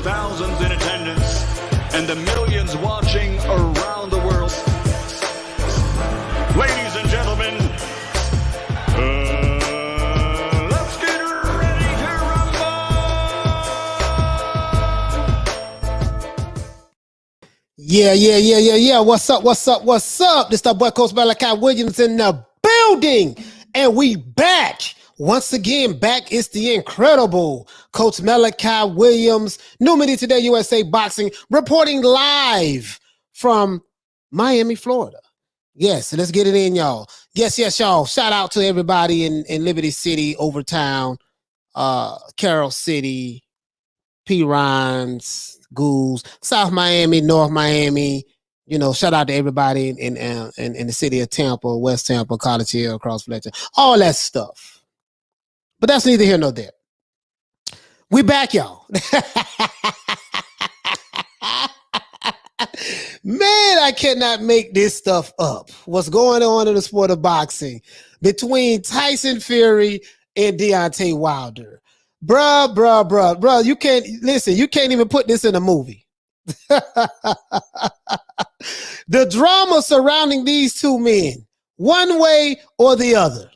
thousands in attendance and the millions watching around the world. Ladies and gentlemen, let's get ready to rumble! Yeah. What's up? This the boy Coach Malachi Williams in the building, and we back. Once again, back is the incredible Coach Malachi Williams, New Media Today USA Boxing, reporting live from Miami, Florida. Yes, let's get it in, y'all. Yes, y'all. Shout out to everybody in Liberty City, Overtown, Carroll City, P. Rhines, Ghouls, South Miami, North Miami. You know, shout out to everybody in the city of Tampa, West Tampa, College Hill, Cross Fletcher, all that stuff. But that's neither here nor there. We back, y'all. Man, I cannot make this stuff up. What's going on in the sport of boxing between Tyson Fury and Deontay Wilder? Bruh. You can't even put this in a movie. The drama surrounding these two men, one way or the other,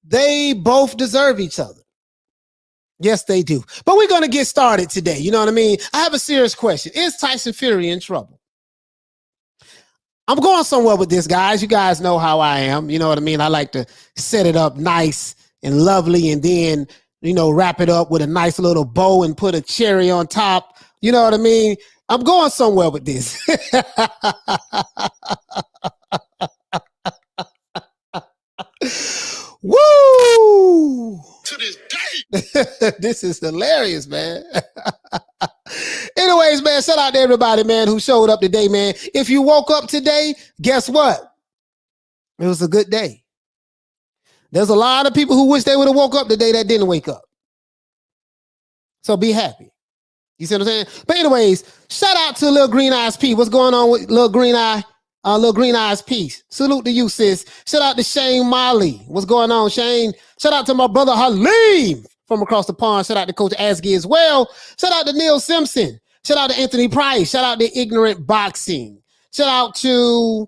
they both deserve each other. Yes, they do. But we're going to get started today. You know what I mean? I have a serious question. Is Tyson Fury in trouble? I'm going somewhere with this, guys. You guys know how I am. You know what I mean? I like to set it up nice and lovely and then, you know, wrap it up with a nice little bow and put a cherry on top. You know what I mean? I'm going somewhere with this. Woo! To this day. This is hilarious, man. Anyways, man, shout out to everybody, man, who showed up today, man. If you woke up today, guess what? It was a good day. There's a lot of people who wish they would have woke up today that didn't wake up. So be happy. You see what I'm saying? But anyways, shout out to Lil Green Eyes P. What's going on with Lil Green Eye? Lil Green Eyes P. Salute to you, sis. Shout out to Shane Molly. What's going on, Shane? Shout out to my brother Halim from across the pond. Shout out to Coach Asgy as well. Shout out to Neil Simpson. Shout out to Anthony Price. Shout out to Ignorant Boxing. Shout out to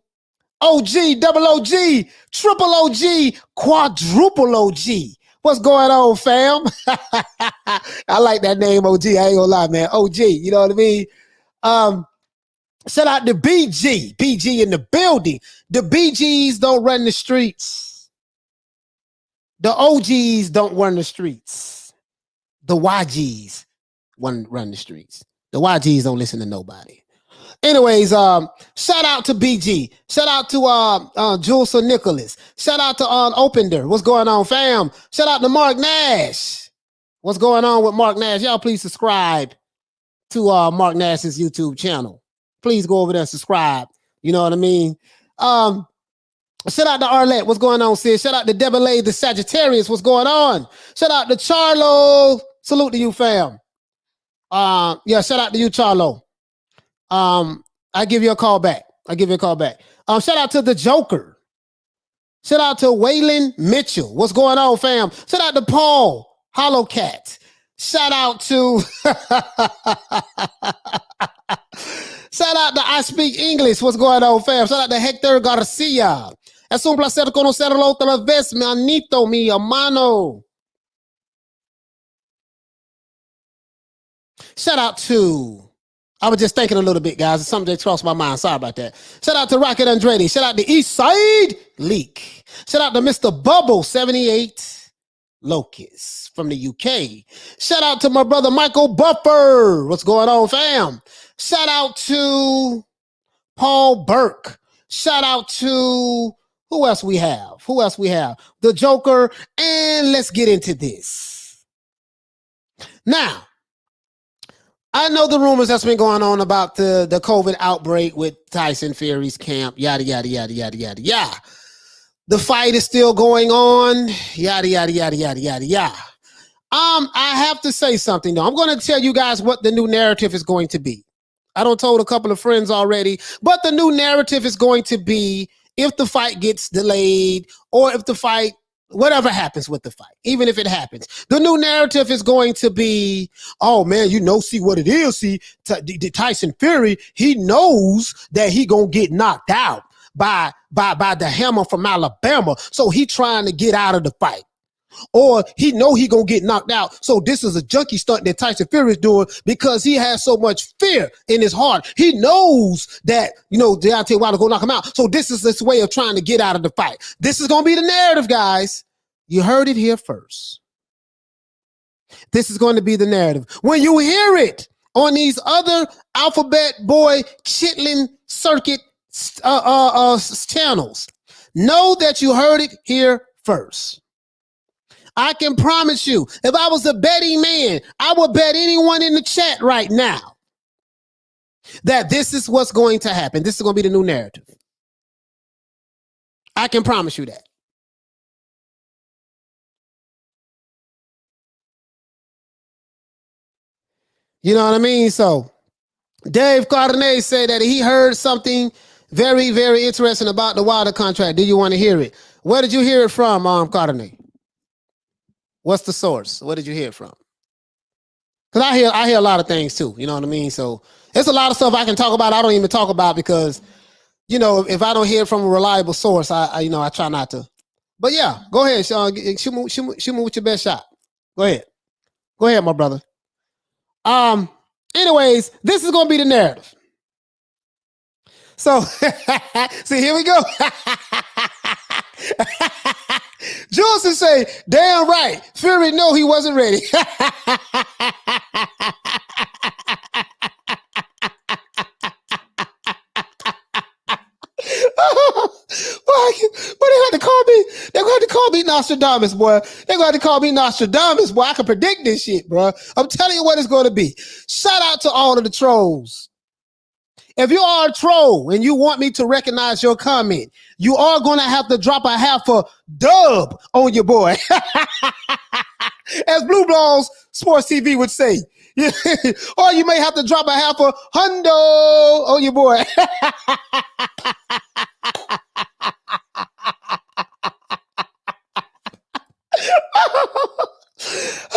OG, double OG, triple OG, quadruple OG. What's going on, fam? I like that name, OG. I ain't gonna lie, man. OG, you know what I mean? Shout out to BG. BG in the building. The BGs don't run the streets. The OGs don't run the streets. The YGs run the streets. The YGs don't listen to nobody. Anyways, shout out to BG. Shout out to Jules Nicholas. Shout out to Opender. What's going on, fam? Shout out to Mark Nash. What's going on with Mark Nash? Y'all please subscribe to Mark Nash's YouTube channel. Please go over there and subscribe. You know what I mean? Shout out to Arlette. What's going on, sis? Shout out to Debele, the Sagittarius. What's going on? Shout out to Charlo. Salute to you, fam. Yeah, shout out to you, Charlo. I give you a call back. Shout out to the Joker. Shout out to Waylon Mitchell. What's going on, fam? Shout out to Paul Hollowcat. Shout out to shout out to I Speak English. What's going on, fam? Shout out to Hector Garcia. Es un placer conocerlo otra vez, mi anito, mi hermano. Shout out to, I was just thinking a little bit, guys. Something that crossed my mind. Sorry about that. Shout out to Rocket Andrade. Shout out to Eastside Leak. Shout out to Mr. Bubble 78 Locust from the UK. Shout out to my brother Michael Buffer. What's going on, fam? Shout out to Paul Burke. Shout out to who else we have? The Joker. And let's get into this. Now, I know the rumors that's been going on about the COVID outbreak with Tyson Fury's camp, yada, yada. The fight is still going on, yada. I have to say something, though. I'm going to tell you guys what the new narrative is going to be. I done told a couple of friends already, but the new narrative is going to be if the fight gets delayed or if the fight whatever happens with the fight, even if it happens, the new narrative is going to be, oh man, see what it is. See, Tyson Fury, he knows that he gonna get knocked out by the hammer from Alabama, so he trying to get out of the fight. Or he know he gonna get knocked out. So this is a junkie stunt that Tyson Fury is doing because he has so much fear in his heart. He knows that, Deontay Wilder gonna knock him out. So this is this way of trying to get out of the fight. This is gonna be the narrative, guys. You heard it here first. This is going to be the narrative. When you hear it on these other alphabet boy chitlin circuit channels, know that you heard it here first. I can promise you, if I was a betting man, I would bet anyone in the chat right now that this is what's going to happen. This is going to be the new narrative. I can promise you that. You know what I mean? So Dave Cardenet said that he heard something very, very interesting about the Wilder contract. Do you want to hear it? Where did you hear it from, Cardenet? What's the source? Where did you hear it from? Because I hear a lot of things too. You know what I mean? So there's a lot of stuff I can talk about. I don't even talk about because, if I don't hear it from a reliable source, I try not to. But yeah, go ahead, Sean. Shoot me with your best shot. Go ahead. Go ahead, my brother. Anyways, this is gonna be the narrative. So see, here we go. Jules say, damn right, Fury know he wasn't ready. But they had to call me. They're going to call me Nostradamus, boy. They're going to call me Nostradamus, boy. I can predict this shit, bro. I'm telling you what it's going to be. Shout out to all of the trolls. If you are a troll and you want me to recognize your comment, you are going to have to drop a half a dub on your boy. As Blue Balls Sports TV would say. Or you may have to drop a half a hundo on your boy.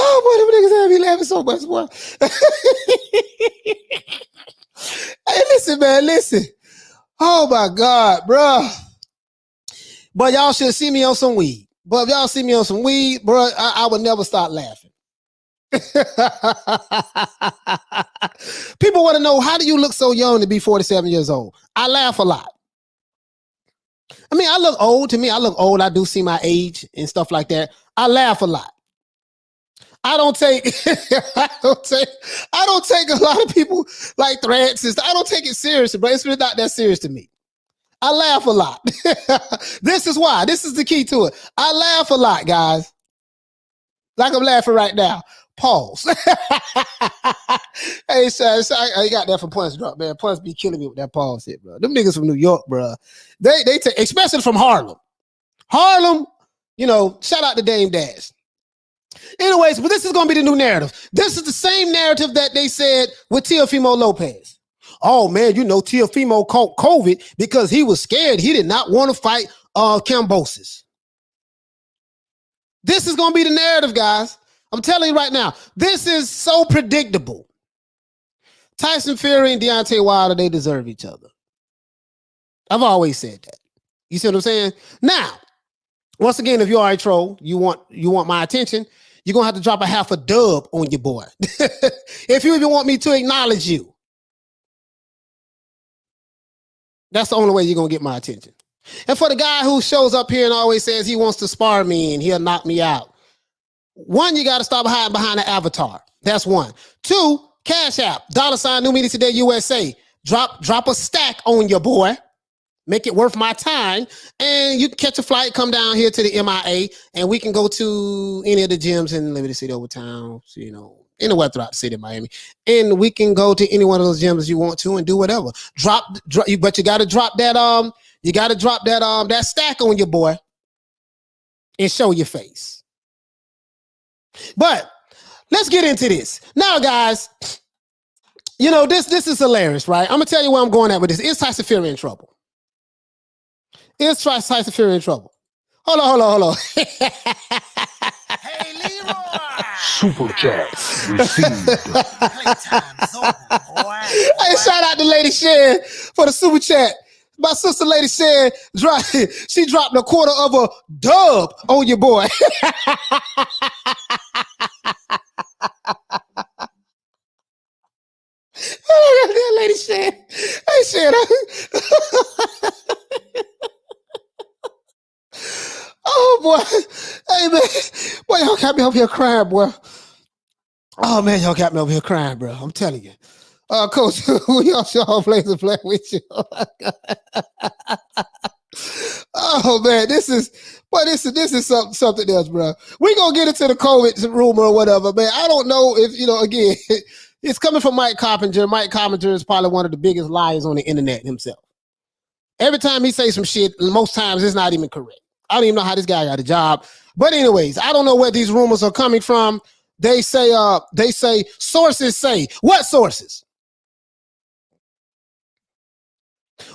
Oh boy, them niggas have me laughing so much, boy. Hey, listen, man, listen. Oh my God, bro. But y'all should see me on some weed. But if y'all see me on some weed, bro, I would never stop laughing. People want to know, how do you look so young to be 47 years old? I laugh a lot. I mean, I look old. To me, I look old. I do see my age and stuff like that. I laugh a lot. I don't take I don't take a lot of people like threats. I don't take it seriously, but it's really not that serious to me. I laugh a lot. This is why. This is the key to it. I laugh a lot, guys. Like I'm laughing right now. Pause. Hey, son, I got that from Punch Drop, man. Punch be killing me with that pause shit, bro. Them niggas from New York, bro. They take, especially from Harlem. Harlem, shout out to Dame Dash. Anyways, but this is going to be the new narrative. This is the same narrative that they said with Teofimo Lopez. Oh, man, Teofimo caught COVID because he was scared. He did not want to fight Kambosos. This is going to be the narrative, guys. I'm telling you right now, this is so predictable. Tyson Fury and Deontay Wilder, they deserve each other. I've always said that. You see what I'm saying? Now, once again, if you are a troll, you want my attention, you're going to have to drop a half a dub on your boy. If you even want me to acknowledge you. That's the only way you're going to get my attention. And for the guy who shows up here and always says he wants to spar me and he'll knock me out. One, you got to stop hiding behind the avatar. That's one. Two, Cash App, $ New Media Today USA. Drop a stack on your boy. Make it worth my time. And you can catch a flight, come down here to the MIA, and we can go to any of the gyms in Liberty City, Overtown, anywhere throughout the city of Miami. And we can go to any one of those gyms you want to and do whatever. But you got to drop that that stack on your boy and show your face. But let's get into this. Now, guys, this is hilarious, right? I'm going to tell you where I'm going at with this. Is Tyson Fury in trouble? Is Tyson Fury in trouble? Hold on. Hey, Leroy! Super chat received. Playtime's over, boy. Hey, shout out to Lady Shan for the super chat. My sister Lady Shan, she dropped a quarter of a dub on your boy. Lady Shan. Hey, Shan. Oh, boy. Hey, man. Boy, y'all got me up here crying, boy. Oh, man, y'all got me up here crying, bro. I'm telling you. Coach, we all sure play with you. Oh man, this is something else, bro. We gonna get into the COVID rumor or whatever, man. I don't know if again, it's coming from Mike Carpenter. Mike Carpenter is probably one of the biggest liars on the internet himself. Every time he says some shit, most times it's not even correct. I don't even know how this guy got a job. But anyways, I don't know where these rumors are coming from. They say sources say. What sources?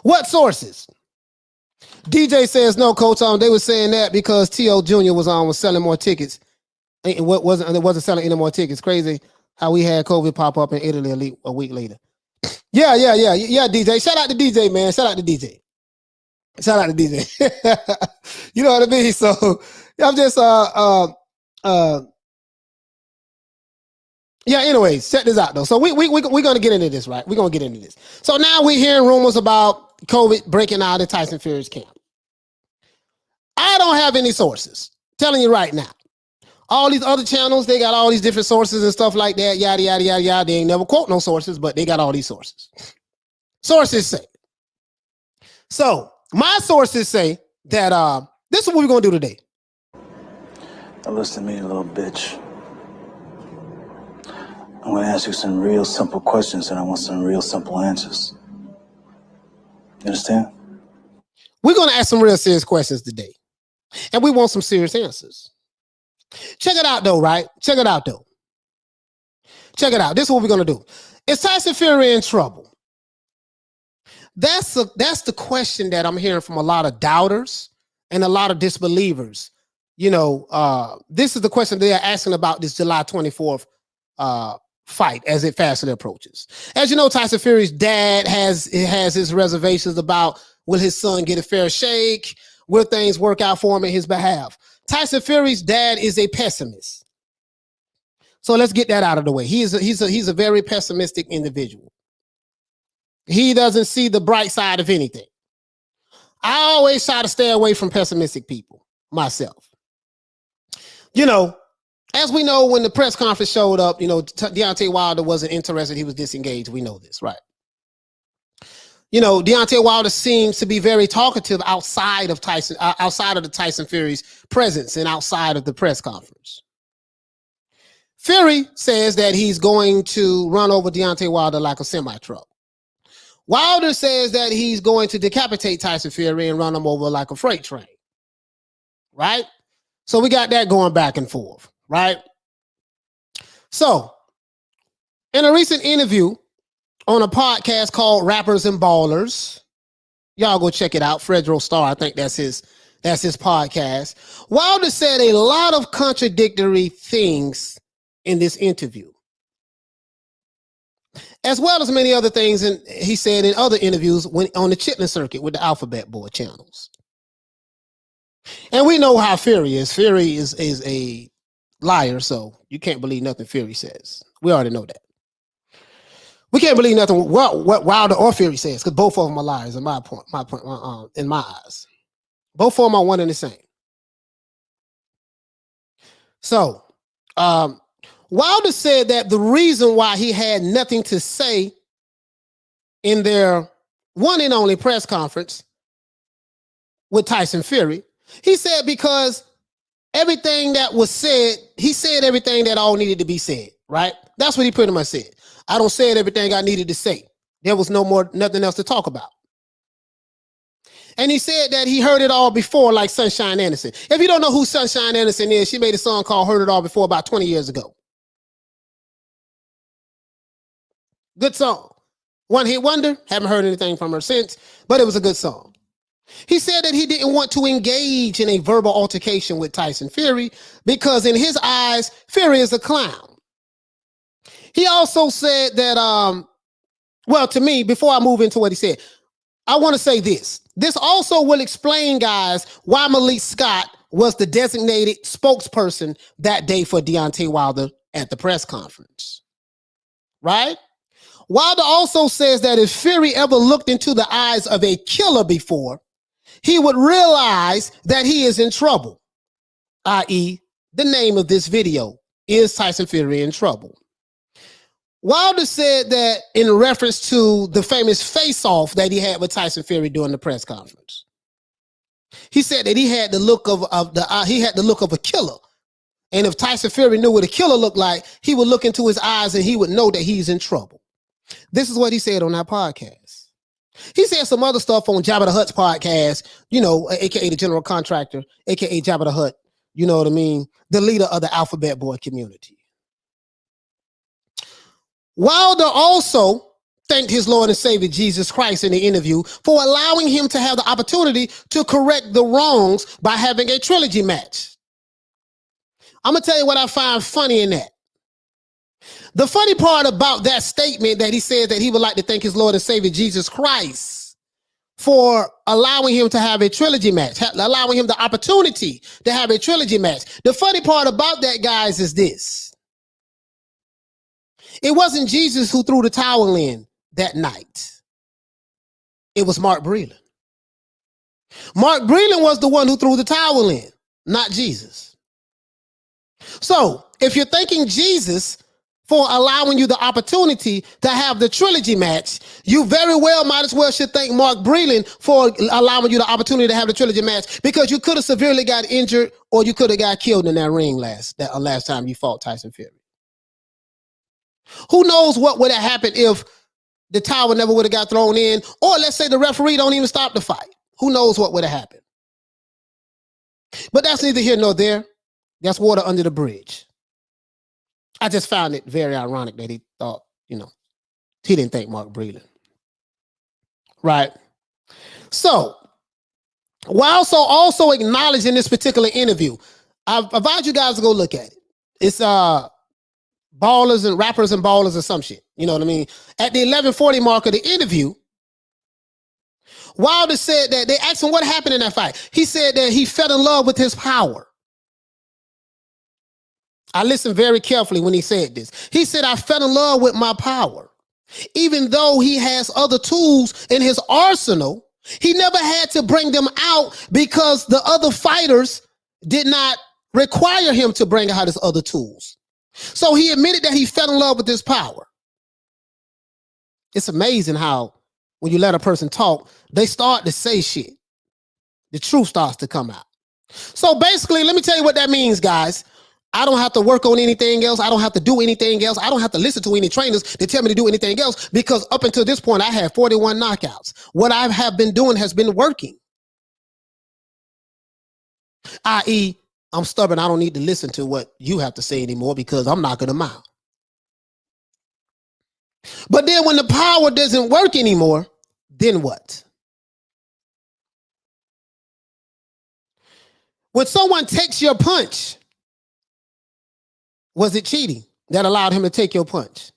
What sources? DJ says no, Coach. They were saying that because T.O. Jr. was selling more tickets. It wasn't selling any more tickets. Crazy how we had COVID pop up in Italy a week later. Yeah, DJ. Shout out to DJ, man. Shout out to DJ. You know what I mean? So I'm just yeah, anyways, check this out though. So we're gonna get into this, right? We're gonna get into this. So now we're hearing rumors about COVID breaking out in Tyson Fury's camp. I don't have any sources. Telling you right now. All these other channels, they got all these different sources and stuff like that. Yada, yada, yada, yada. They ain't never quote no sources, but they got all these sources. Sources say. So my sources say that this is what we're gonna do today. Now listen to me, little bitch. I'm gonna ask you some real simple questions and I want some real simple answers. You understand? We're gonna ask some real serious questions today. And we want some serious answers. Check it out though, right? Check it out. This is what we're gonna do. Is Tyson Fury in trouble? That's the question that I'm hearing from a lot of doubters and a lot of disbelievers. This is the question they are asking about this July 24th fight as it fastly approaches. As you know, Tyson Fury's dad has his reservations about will his son get a fair shake? Will things work out for him in his behalf? Tyson Fury's dad is a pessimist. So let's get that out of the way. He's a very pessimistic individual. He doesn't see the bright side of anything. I always try to stay away from pessimistic people myself. As we know, when the press conference showed up, Deontay Wilder wasn't interested. He was disengaged. We know this, right? Deontay Wilder seems to be very talkative outside of the Tyson Fury's presence and outside of the press conference. Fury says that he's going to run over Deontay Wilder like a semi-truck. Wilder says that he's going to decapitate Tyson Fury and run him over like a freight train. Right? So we got that going back and forth, right? So, in a recent interview on a podcast called Rappers and Ballers, y'all go check it out. Fredro Starr, I think that's his podcast. Wilder said a lot of contradictory things in this interview, as well as many other things he said in other interviews when on the Chitlin circuit with the Alphabet Board channels. And we know how Fury is. Fury is a liar, so you can't believe nothing Fury says. We already know that. We can't believe nothing what Wilder or Fury says, because both of them are liars in my eyes. Both of them are one and the same. So, Wilder said that the reason why he had nothing to say in their one and only press conference with Tyson Fury, he said because everything that was said, he said everything that all needed to be said, right? That's what he pretty much said. I don't say everything I needed to say. There was nothing else to talk about. And he said that he heard it all before, like Sunshine Anderson. If you don't know who Sunshine Anderson is, she made a song called Heard It All Before about 20 years ago. Good song. One hit wonder. Haven't heard anything from her since, but it was a good song. He said that he didn't want to engage in a verbal altercation with Tyson Fury because in his eyes, Fury is a clown. He also said that, well, to me, before I move into what he said, I want to say this. This also will explain, guys, why Malik Scott was the designated spokesperson that day for Deontay Wilder at the press conference. Right? Wilder also says that if Fury ever looked into the eyes of a killer before, he would realize that he is in trouble, i.e., the name of this video is Tyson Fury in Trouble. Wilder said that in reference to the famous face-off that he had with Tyson Fury during the press conference. He said that he had the look of a killer. And if Tyson Fury knew what a killer looked like, he would look into his eyes and he would know that he's in trouble. This is what he said on that podcast. He said some other stuff on Jabba the Hutt's podcast, you know, aka the general contractor, aka Jabba the Hutt, you know what I mean? The leader of the Alphabet Boy community. Wilder also thanked his Lord and Savior Jesus Christ in the interview for allowing him to have the opportunity to correct the wrongs by having a trilogy match. I'm going to tell you what I find funny in that. The funny part about that statement that he said that he would like to thank his Lord and Savior Jesus Christ for allowing him to have a trilogy match, allowing him the opportunity to have a trilogy match. The funny part about that, guys, is this. It wasn't Jesus who threw the towel in that night. It was Mark Breland. Mark Breland was the one who threw the towel in, not Jesus. So if you're thanking Jesus for allowing you the opportunity to have the trilogy match, you very well might as well should thank Mark Breland for allowing you the opportunity to have the trilogy match, because you could have severely got injured or you could have got killed in that ring last time you fought Tyson Fury. Who knows what would have happened if the towel never would have got thrown in, or let's say the referee don't even stop the fight. Who knows what would have happened? But that's neither here nor there. That's water under the bridge. I just found it very ironic that he thought, you know, he didn't thank Mark Breland. Right? So, while also acknowledged in this particular interview, I advise you guys to go look at it. It's Ballers and Rappers and Ballers or some shit. You know what I mean? At the 11:40 mark of the interview, Wilder said that they asked him what happened in that fight. He said that he fell in love with his power. I listened very carefully when he said this. He said, I fell in love with my power. Even though he has other tools in his arsenal, he never had to bring them out because the other fighters did not require him to bring out his other tools. So he admitted that he fell in love with his power. It's amazing how when you let a person talk, they start to say shit. The truth starts to come out. So basically, let me tell you what that means, guys. I don't have to work on anything else. I don't have to do anything else. I don't have to listen to any trainers to tell me to do anything else, because up until this point, I have 41 knockouts. What I have been doing has been working. I.e., I'm stubborn. I don't need to listen to what you have to say anymore because I'm knocking them out. But then when the power doesn't work anymore, then what? When someone takes your punch, was it cheating that allowed him to take your punch?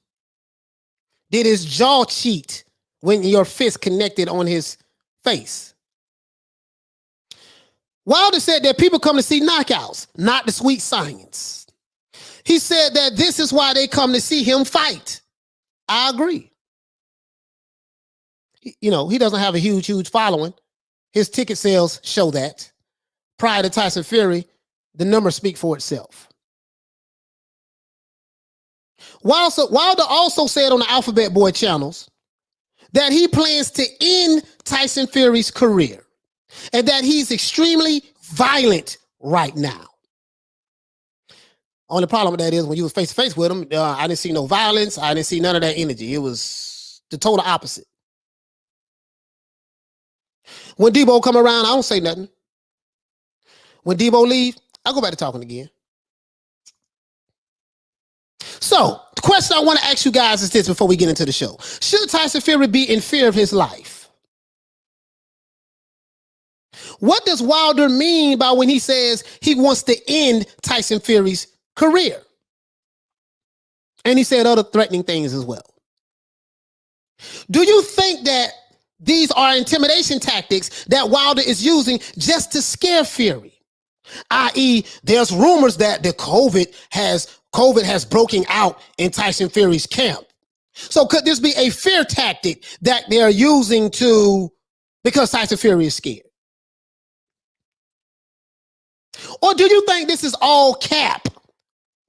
Did his jaw cheat when your fist connected on his face? Wilder said that people come to see knockouts, not the sweet science. He said that this is why they come to see him fight. I agree. You know, he doesn't have a huge following. His ticket sales show that. Prior to Tyson Fury, the numbers speak for itself. Wilder also said on the Alphabet Boy channels that he plans to end Tyson Fury's career and that he's extremely violent right now. Only problem with that is when you was face to face with him, I didn't see no violence. I didn't see none of that energy. It was the total opposite. When Debo come around, I don't say nothing. When Debo leave, I go back to talking again. So, the question I want to ask you guys is this before we get into the show. Should Tyson Fury be in fear of his life? What does Wilder mean by when he says he wants to end Tyson Fury's career? And he said other threatening things as well. Do you think that these are intimidation tactics that Wilder is using just to scare Fury? I.e., there's rumors that the COVID has broken out in Tyson Fury's camp. So could this be a fear tactic that they're using because Tyson Fury is scared? Or do you think this is all cap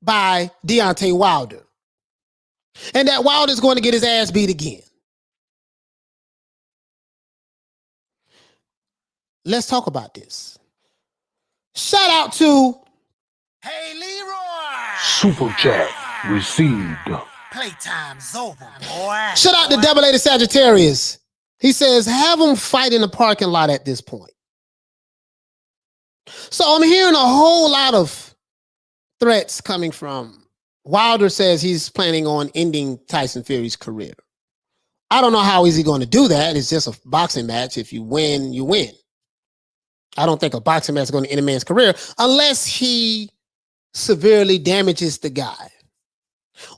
by Deontay Wilder? And that Wilder's going to get his ass beat again? Let's talk about this. Shout out to Hey, Leroy. Super chat received. Playtime's over, boy. Shout out to Double A to Sagittarius. He says, have them fight in the parking lot at this point. So I'm hearing a whole lot of threats coming from Wilder. Says he's planning on ending Tyson Fury's career. I don't know how is he going to do that. It's just a boxing match. If you win, you win. I don't think a boxing match is going to end a man's career unless he severely damages the guy.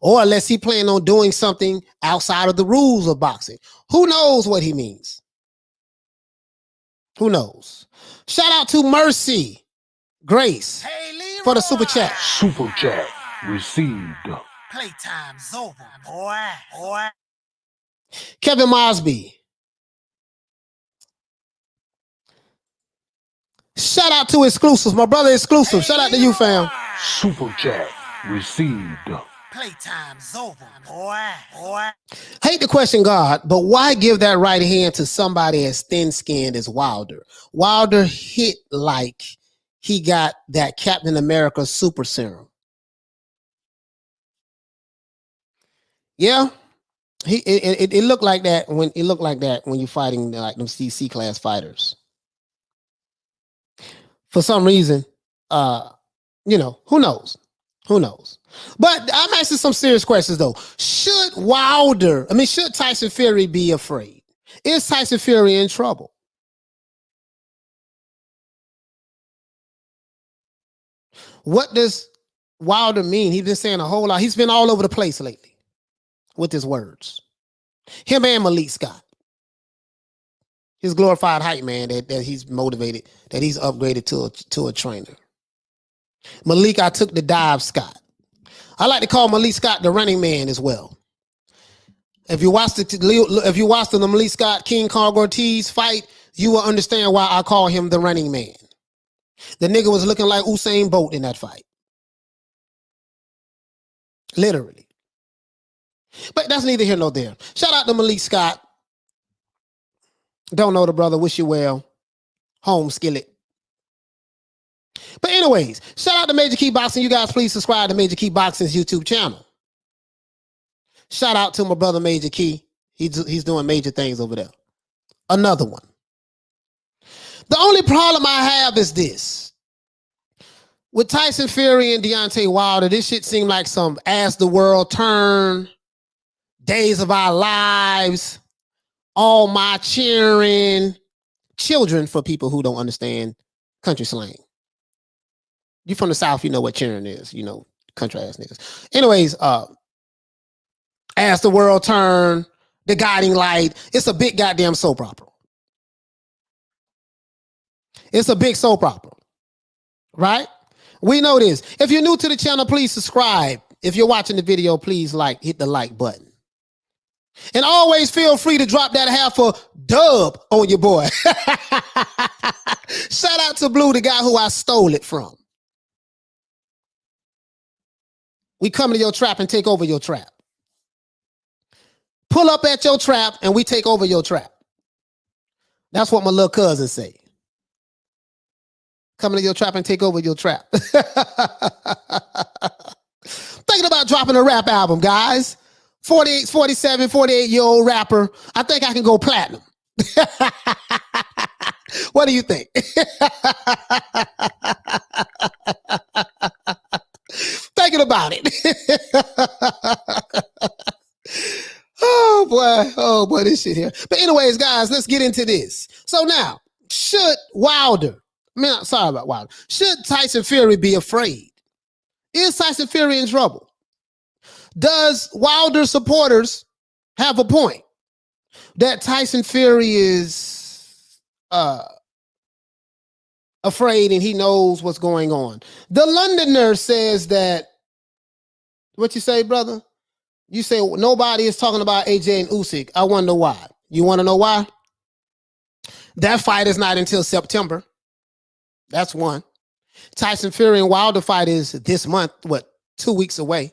Or unless he plans on doing something outside of the rules of boxing. Who knows what he means? Who knows? Shout out to Mercy Grace for the super chat. Super chat received. Playtime's over, boy. Kevin Mosby. Shout out to Exclusives. My brother Exclusive. Shout out to you, fam. Super chat received. Playtime's over, boy. Hate to question God, but why give that right hand to somebody as thin-skinned as Wilder? Wilder hit like he got that Captain America super serum. Yeah, it looked like that when you're fighting like them CC class fighters. For some reason, who knows? Who knows? But I'm asking some serious questions though. Should Tyson Fury be afraid? Is Tyson Fury in trouble? What does Wilder mean? He's been saying a whole lot. He's been all over the place lately with his words. Him and Malik Scott. His glorified hype man that he's motivated, that he's upgraded to a trainer. Malik, I took the dive Scott. I like to call Malik Scott the running man as well. If you watch the Malik Scott King Kong Ortiz fight, you will understand why I call him the running man. The nigga was looking like Usain Bolt in that fight. Literally. But that's neither here nor there. Shout out to Malik Scott. Don't know the brother. Wish you well. Home skillet. But anyways, shout out to Major Key Boxing. You guys please subscribe to Major Key Boxing's YouTube channel. Shout out to my brother Major Key. He's doing major things over there. Another one. The only problem I have is this. With Tyson Fury and Deontay Wilder, this shit seemed like some As the World Turn, Days of Our Lives, All My Cheering, children for people who don't understand country slang. You from the South, you know what cheering is, country ass niggas. Anyways, As the World Turn, The Guiding Light, it's a big goddamn soap opera. It's a big soap opera, right? We know this. If you're new to the channel, please subscribe. If you're watching the video, please hit the like button. And always feel free to drop that half a dub on your boy. Shout out to Blue, the guy who I stole it from. We come to your trap and take over your trap. Pull up at your trap and we take over your trap. That's what my little cousin say. Come to your trap and take over your trap. Thinking about dropping a rap album, guys. 48, 47, 48-year-old rapper. I think I can go platinum. What do you think? Thinking about it. Oh boy, this shit here. But anyways, guys, let's get into this. So now, Should Wilder, sorry about Wilder. Should Tyson Fury be afraid? Is Tyson Fury in trouble? Does Wilder supporters have a point that Tyson Fury is afraid and he knows what's going on? The Londoner says that, what you say, brother? You say nobody is talking about AJ and Usyk. I want to know why. You want to know why? That fight is not until September. That's one. Tyson Fury and Wilder fight is this month, 2 weeks away.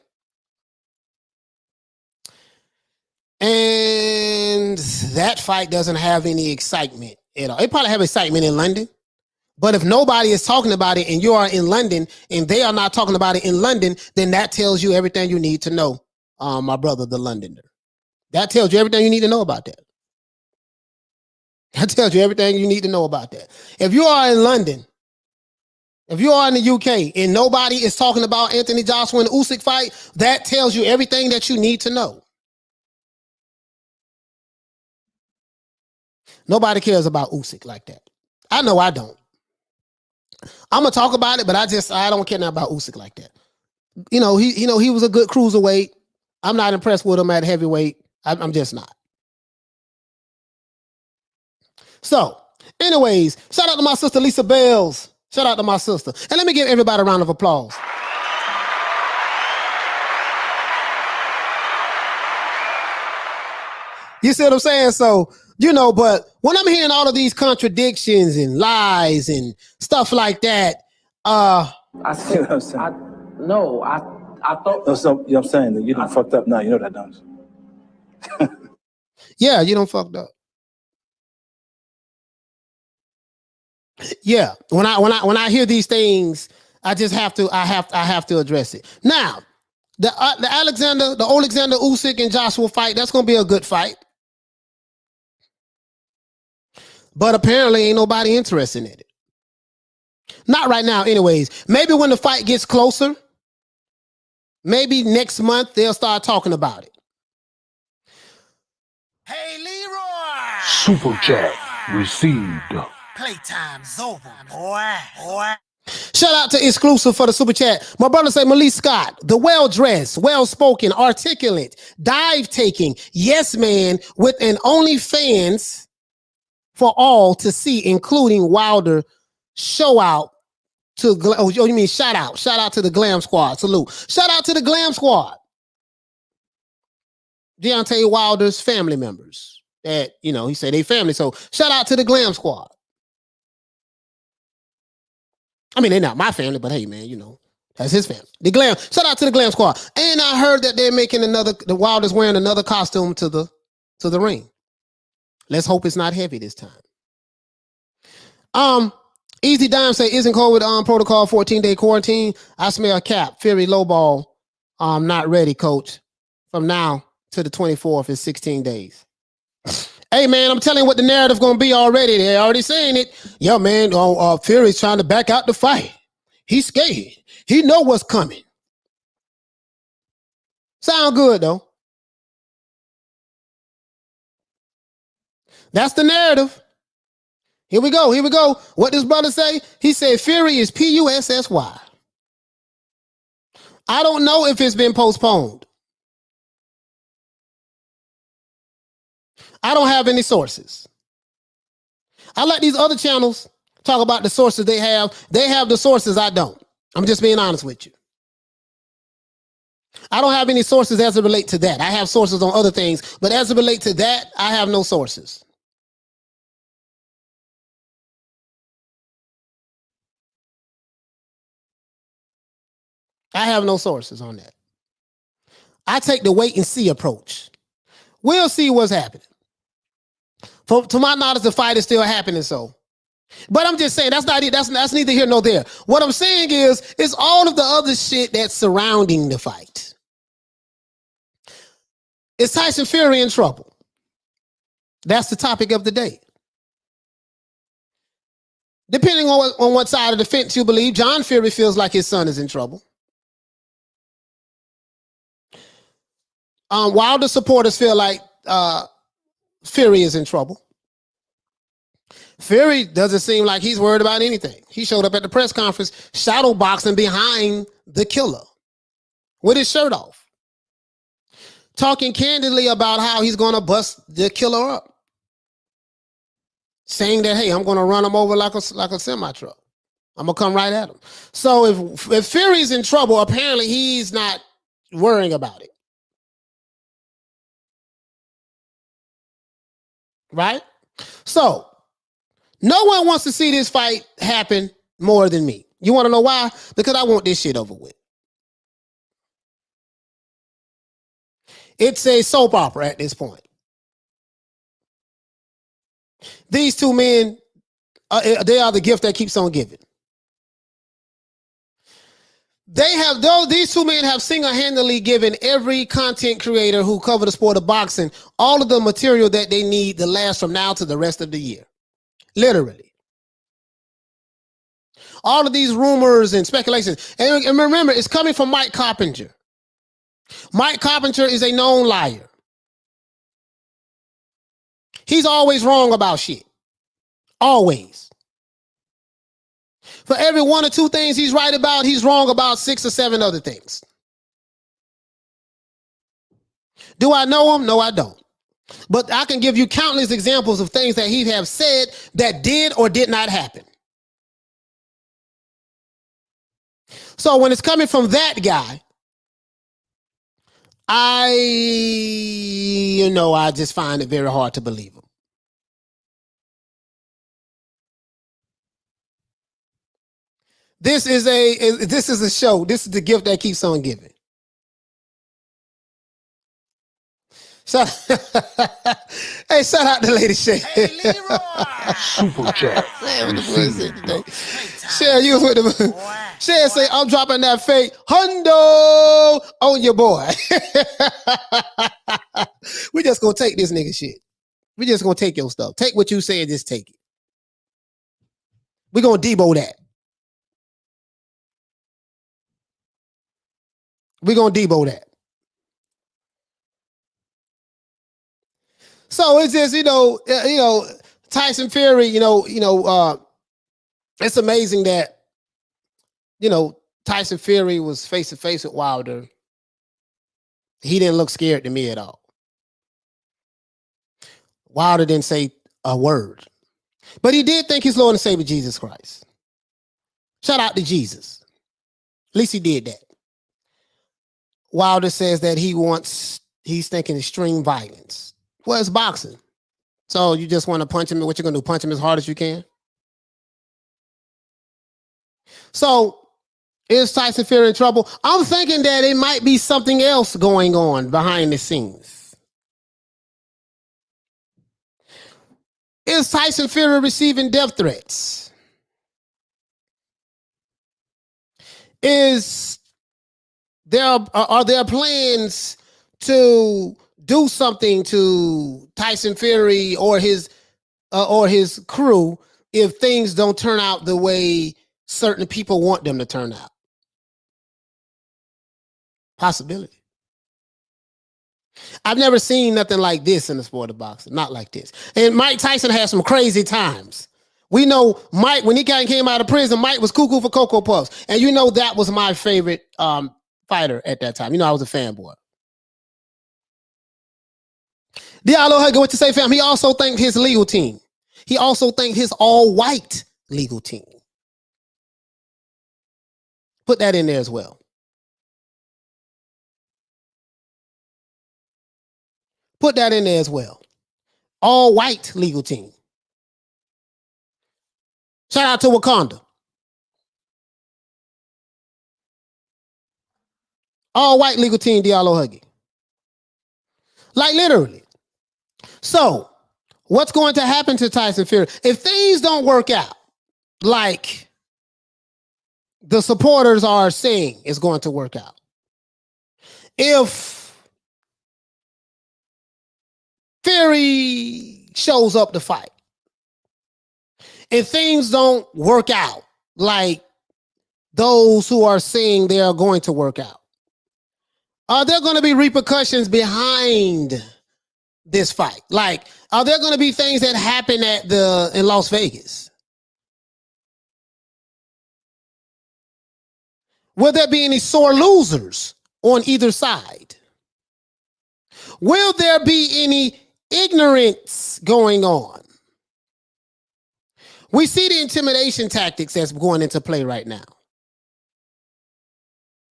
And that fight doesn't have any excitement at all. It probably have excitement in London. But if nobody is talking about it and you are in London and they are not talking about it in London, then that tells you everything you need to know, my brother, the Londoner. That tells you everything you need to know about that. That tells you everything you need to know about that. If you are in London, if you are in the UK and nobody is talking about Anthony Joshua and the Usyk fight, that tells you everything that you need to know. Nobody cares about Usyk like that. I know I don't. I'm gonna talk about it, but I don't care about Usyk like that. He was a good cruiserweight. I'm not impressed with him at heavyweight. I'm just not. So, anyways, shout out to my sister Lisa Bells. Shout out to my sister. And let me give everybody a round of applause. You see what I'm saying? So, but when I'm hearing all of these contradictions and lies and stuff like that, I see what I'm saying. I thought. No, so, you know what I'm saying? You done fucked up now. You know that, don't you? Yeah, you done fucked up. Yeah, when I hear these things, I have to address it. Now, the Alexander Usyk and Joshua fight, that's gonna be a good fight. But apparently ain't nobody interested in it. Not right now, anyways. Maybe when the fight gets closer, maybe next month they'll start talking about it. Hey, Leroy! Super chat received. Playtime's over, boy. Shout out to Exclusive for the super chat. My brother say Malik Scott, the well-dressed, well-spoken, articulate, dive-taking, yes man with an OnlyFans for all to see, including Wilder, shout out to the Glam Squad. Salute. Shout out to the Glam Squad. Deontay Wilder's family members. That, he said they family. So shout out to the Glam Squad. I mean, they're not my family, but hey, man, that's his family. Shout out to the Glam Squad. And I heard that they're making the Wilder's wearing another costume to the ring. Let's hope it's not heavy this time. Easy Dime say, isn't COVID protocol 14-day quarantine? I smell cap. Fury lowball. Not ready, coach. From now to the 24th is 16 days. Hey, man, I'm telling you what the narrative going to be already. They're already saying it. Yo, man, Fury's trying to back out the fight. He's scared. He know what's coming. Sound good, though. That's the narrative. Here we go. What does brother say? He said Fury is Pussy. I don't know if it's been postponed. I don't have any sources. I let these other channels talk about the sources they have. They have the sources I don't. I'm just being honest with you. I don't have any sources as it relates to that. I have sources on other things, but as it relates to that, I have no sources. I have no sources on that. I take the wait and see approach. We'll see what's happening. To my knowledge, the fight is still happening. So, but I'm just saying that's not it. That's neither here nor there. What I'm saying is, it's all of the other shit that's surrounding the fight. Is Tyson Fury in trouble? That's the topic of the day. Depending on what side of the fence you believe, John Fury feels like his son is in trouble. Wilder supporters feel like Fury is in trouble. Fury doesn't seem like he's worried about anything. He showed up at the press conference shadow boxing behind the killer with his shirt off, talking candidly about how he's going to bust the killer up, saying that, hey, I'm going to run him over like a semi truck. I'm going to come right at him. So if Fury's in trouble, apparently he's not worrying about it. Right? So no one wants to see this fight happen more than me. You want to know why? Because I want this shit over with. It's a soap opera at this point. These two men, they are the gift that keeps on giving. These two men have single-handedly given every content creator who cover the sport of boxing all of the material that they need to last from now to the rest of the year. Literally. All of these rumors and speculations. And remember, it's coming from Mike Carpenter. Mike Carpenter is a known liar. He's always wrong about shit. Always. For every one or two things he's right about, he's wrong about 6 or 7 other things. Do I know him? No, I don't. But I can give you countless examples of things that he have said that did or did not happen. So when it's coming from that guy, I just find it very hard to believe him. This is a show. This is the gift that keeps on giving. Hey, shout out to Lady Shay. Hey, Leroy. Super chat. Shay, you was with the Boy. Shay say, I'm dropping that fake hundo on your boy. We just gonna take this nigga shit. We just gonna take your stuff. Take what you say and just take it. We gonna Debo that. We gonna Debo that. So it's just, Tyson Fury, it's amazing that, Tyson Fury was face to face with Wilder. He didn't look scared to me at all. Wilder didn't say a word, but he did thank his Lord and Savior Jesus Christ. Shout out to Jesus. At least he did that. Wilder says that he's thinking extreme violence. Well, it's boxing. So you just want to punch him. What you're going to do? Punch him as hard as you can? So is Tyson Fury in trouble? I'm thinking that it might be something else going on behind the scenes. Is Tyson Fury receiving death threats? Are there plans to do something to Tyson Fury or his crew if things don't turn out the way certain people want them to turn out? Possibility. I've never seen nothing like this in the sport of boxing. Not like this. And Mike Tyson had some crazy times. We know Mike, when he came out of prison, Mike was cuckoo for Cocoa Puffs. And that was my favorite fighter at that time. I was a fanboy. Diallo Hugger, what to say, fam? He also thanked his legal team. He also thanked his all-white legal team. Put that in there as well. Put that in there as well. All-white legal team. Shout out to Wakanda. All-white legal team, Diallo Huggy. Like literally. So, what's going to happen to Tyson Fury? If things don't work out like the supporters are saying it's going to work out, if Fury shows up to fight, if things don't work out like those who are saying they are going to work out, are there going to be repercussions behind this fight? Like, are there going to be things that happen in Las Vegas? Will there be any sore losers on either side? Will there be any ignorance going on? We see the intimidation tactics that's going into play right now.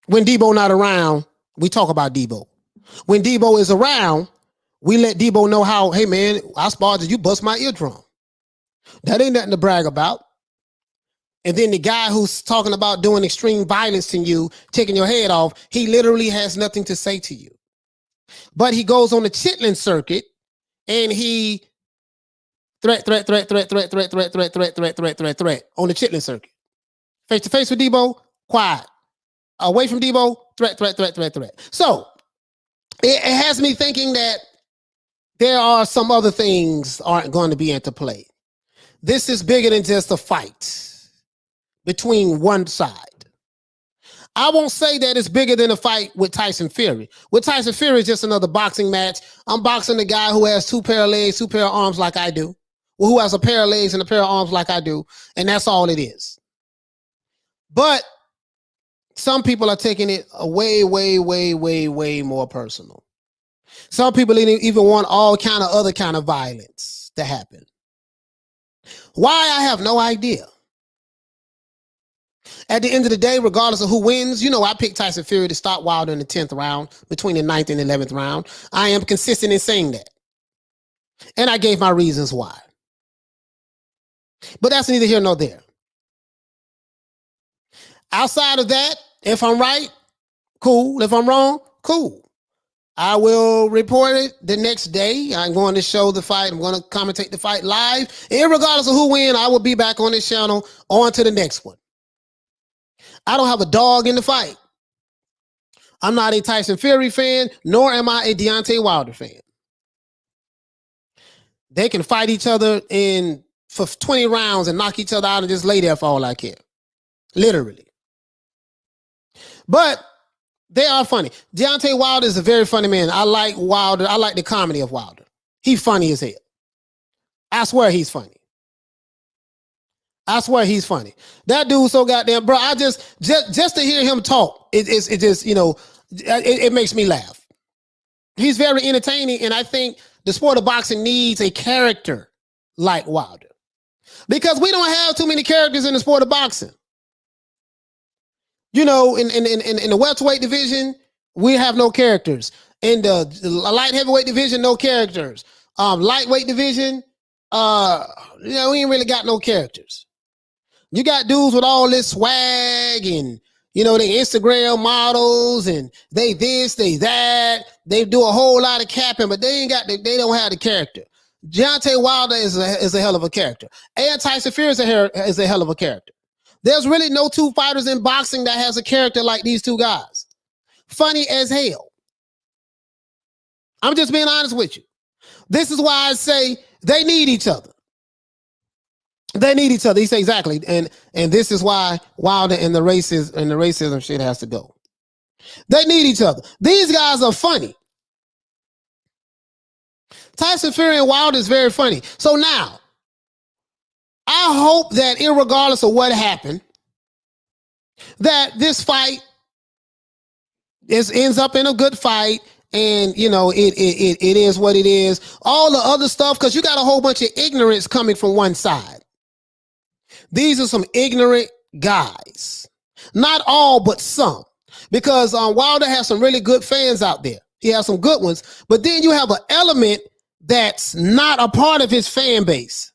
When Debo not around, we talk about Debo. When Debo is around, we let Debo know how, hey man, I sparred you, bust my eardrum. That ain't nothing to brag about. And then the guy who's talking about doing extreme violence to you, taking your head off, he literally has nothing to say to you. But he goes on the Chitlin circuit and he threat on the Chitlin circuit. Face to face with Debo, quiet. Away from Debo, threat. So it has me thinking that there are some other things aren't going to be into play. This is bigger than just a fight between one side. I won't say that it's bigger than a fight with Tyson Fury. With Tyson Fury, it's just another boxing match. I'm boxing the guy who has 2 pair of legs, 2 pair of arms like I do. Well, who has a pair of legs and a pair of arms like I do. And that's all it is. But some people are taking it way more personal. Some people even want all kind of other kind of violence to happen. Why? I have no idea. At the end of the day, regardless of who wins, you know, I picked Tyson Fury to stop Wilder in the 10th round, between the 9th and 11th round. I am consistent in saying that. And I gave my reasons why. But that's neither here nor there. Outside of that, if I'm right, cool. If I'm wrong, cool. I will report it the next day. I'm going to show the fight. I'm going to commentate the fight live. And regardless of who wins, I will be back on this channel on to the next one. I don't have a dog in the fight. I'm not a Tyson Fury fan, nor am I a Deontay Wilder fan. They can fight each other for 20 rounds and knock each other out and just lay there for all I care. Literally. But they are funny. Deontay Wilder is a very funny man. I like Wilder. I like the comedy of Wilder. He's funny as hell. I swear he's funny. I swear he's funny. That dude so goddamn, bro. I just to hear him talk, it just, you know, it makes me laugh. He's very entertaining, and I think the sport of boxing needs a character like Wilder, because we don't have too many characters in the sport of boxing. You know, in the welterweight division, we have no characters. In the light heavyweight division, no characters. Lightweight division, you know, we ain't really got no characters. You got dudes with all this swag and, you know, they Instagram models and they this, they that. They do a whole lot of capping, but they don't have the character. Deontay Wilder is a hell of a character. And Tyson Fury is a hell of a character. There's really no 2 fighters in boxing that has a character like these 2 guys. Funny as hell. I'm just being honest with you. This is why I say they need each other. They need each other. He said exactly. And this is why Wilder and the racism shit has to go. They need each other. These guys are funny. Tyson Fury and Wilder is very funny. So now, I hope that irregardless of what happened, that this fight ends up in a good fight. And, you know, it is what it is. All the other stuff, because you got a whole bunch of ignorance coming from one side. These are some ignorant guys. Not all, but some. Because Wilder has some really good fans out there. He has some good ones. But then you have an element that's not a part of his fan base.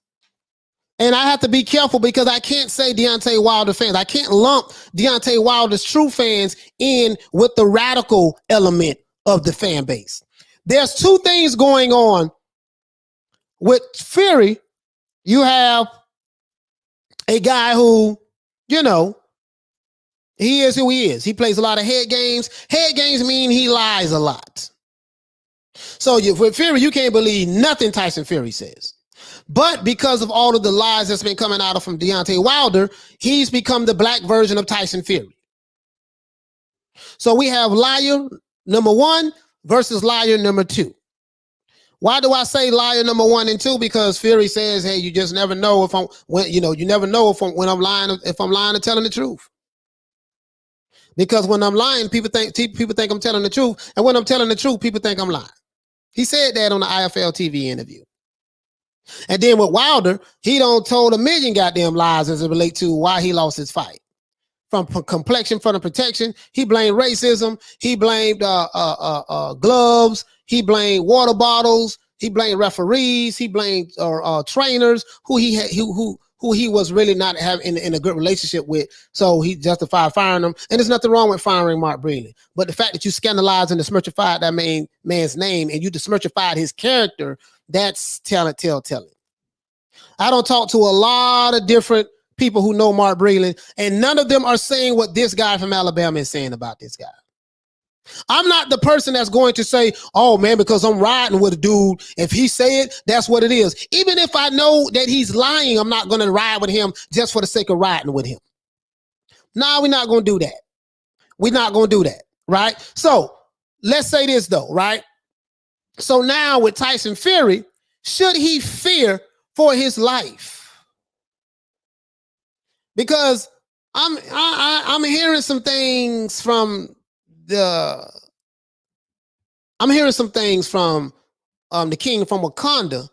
And I have to be careful because I can't say Deontay Wilder fans. I can't lump Deontay Wilder's true fans in with the radical element of the fan base. There's 2 things going on with Fury. You have a guy who, you know, he is who he is. He plays a lot of head games. Head games mean he lies a lot. So with Fury, you can't believe nothing Tyson Fury says. But because of all of the lies that's been coming out of from Deontay Wilder, he's become the black version of Tyson Fury. So we have liar number 1 versus liar number 2. Why do I say liar number 1 and 2? Because Fury says, hey, you just never know if you never know if I'm lying or telling the truth. Because when I'm lying, people think I'm telling the truth. And when I'm telling the truth, people think I'm lying. He said that on the IFL TV interview. And then with Wilder, he done told a million goddamn lies as it relates to why he lost his fight. From complexion, from the protection, he blamed racism. He blamed gloves. He blamed water bottles. He blamed referees. He blamed trainers who he was really not having in a good relationship with. So he justified firing them. And there's nothing wrong with firing Mark Breland. But the fact that you scandalized and dismerchified that man's name and you dismerchified his character, that's telling. I don't talk to a lot of different people who know Mark Breland, and none of them are saying what this guy from Alabama is saying about this guy. I'm not the person that's going to say, oh man, because I'm riding with a dude, if he say it, that's what it is. Even if I know that he's lying, I'm not going to ride with him just for the sake of riding with him. No, we're not going to do that. We're not going to do that, right? So let's say this though, right? So now with Tyson Fury, should he fear for his life? Because I'm hearing some things from the king from Wakanda,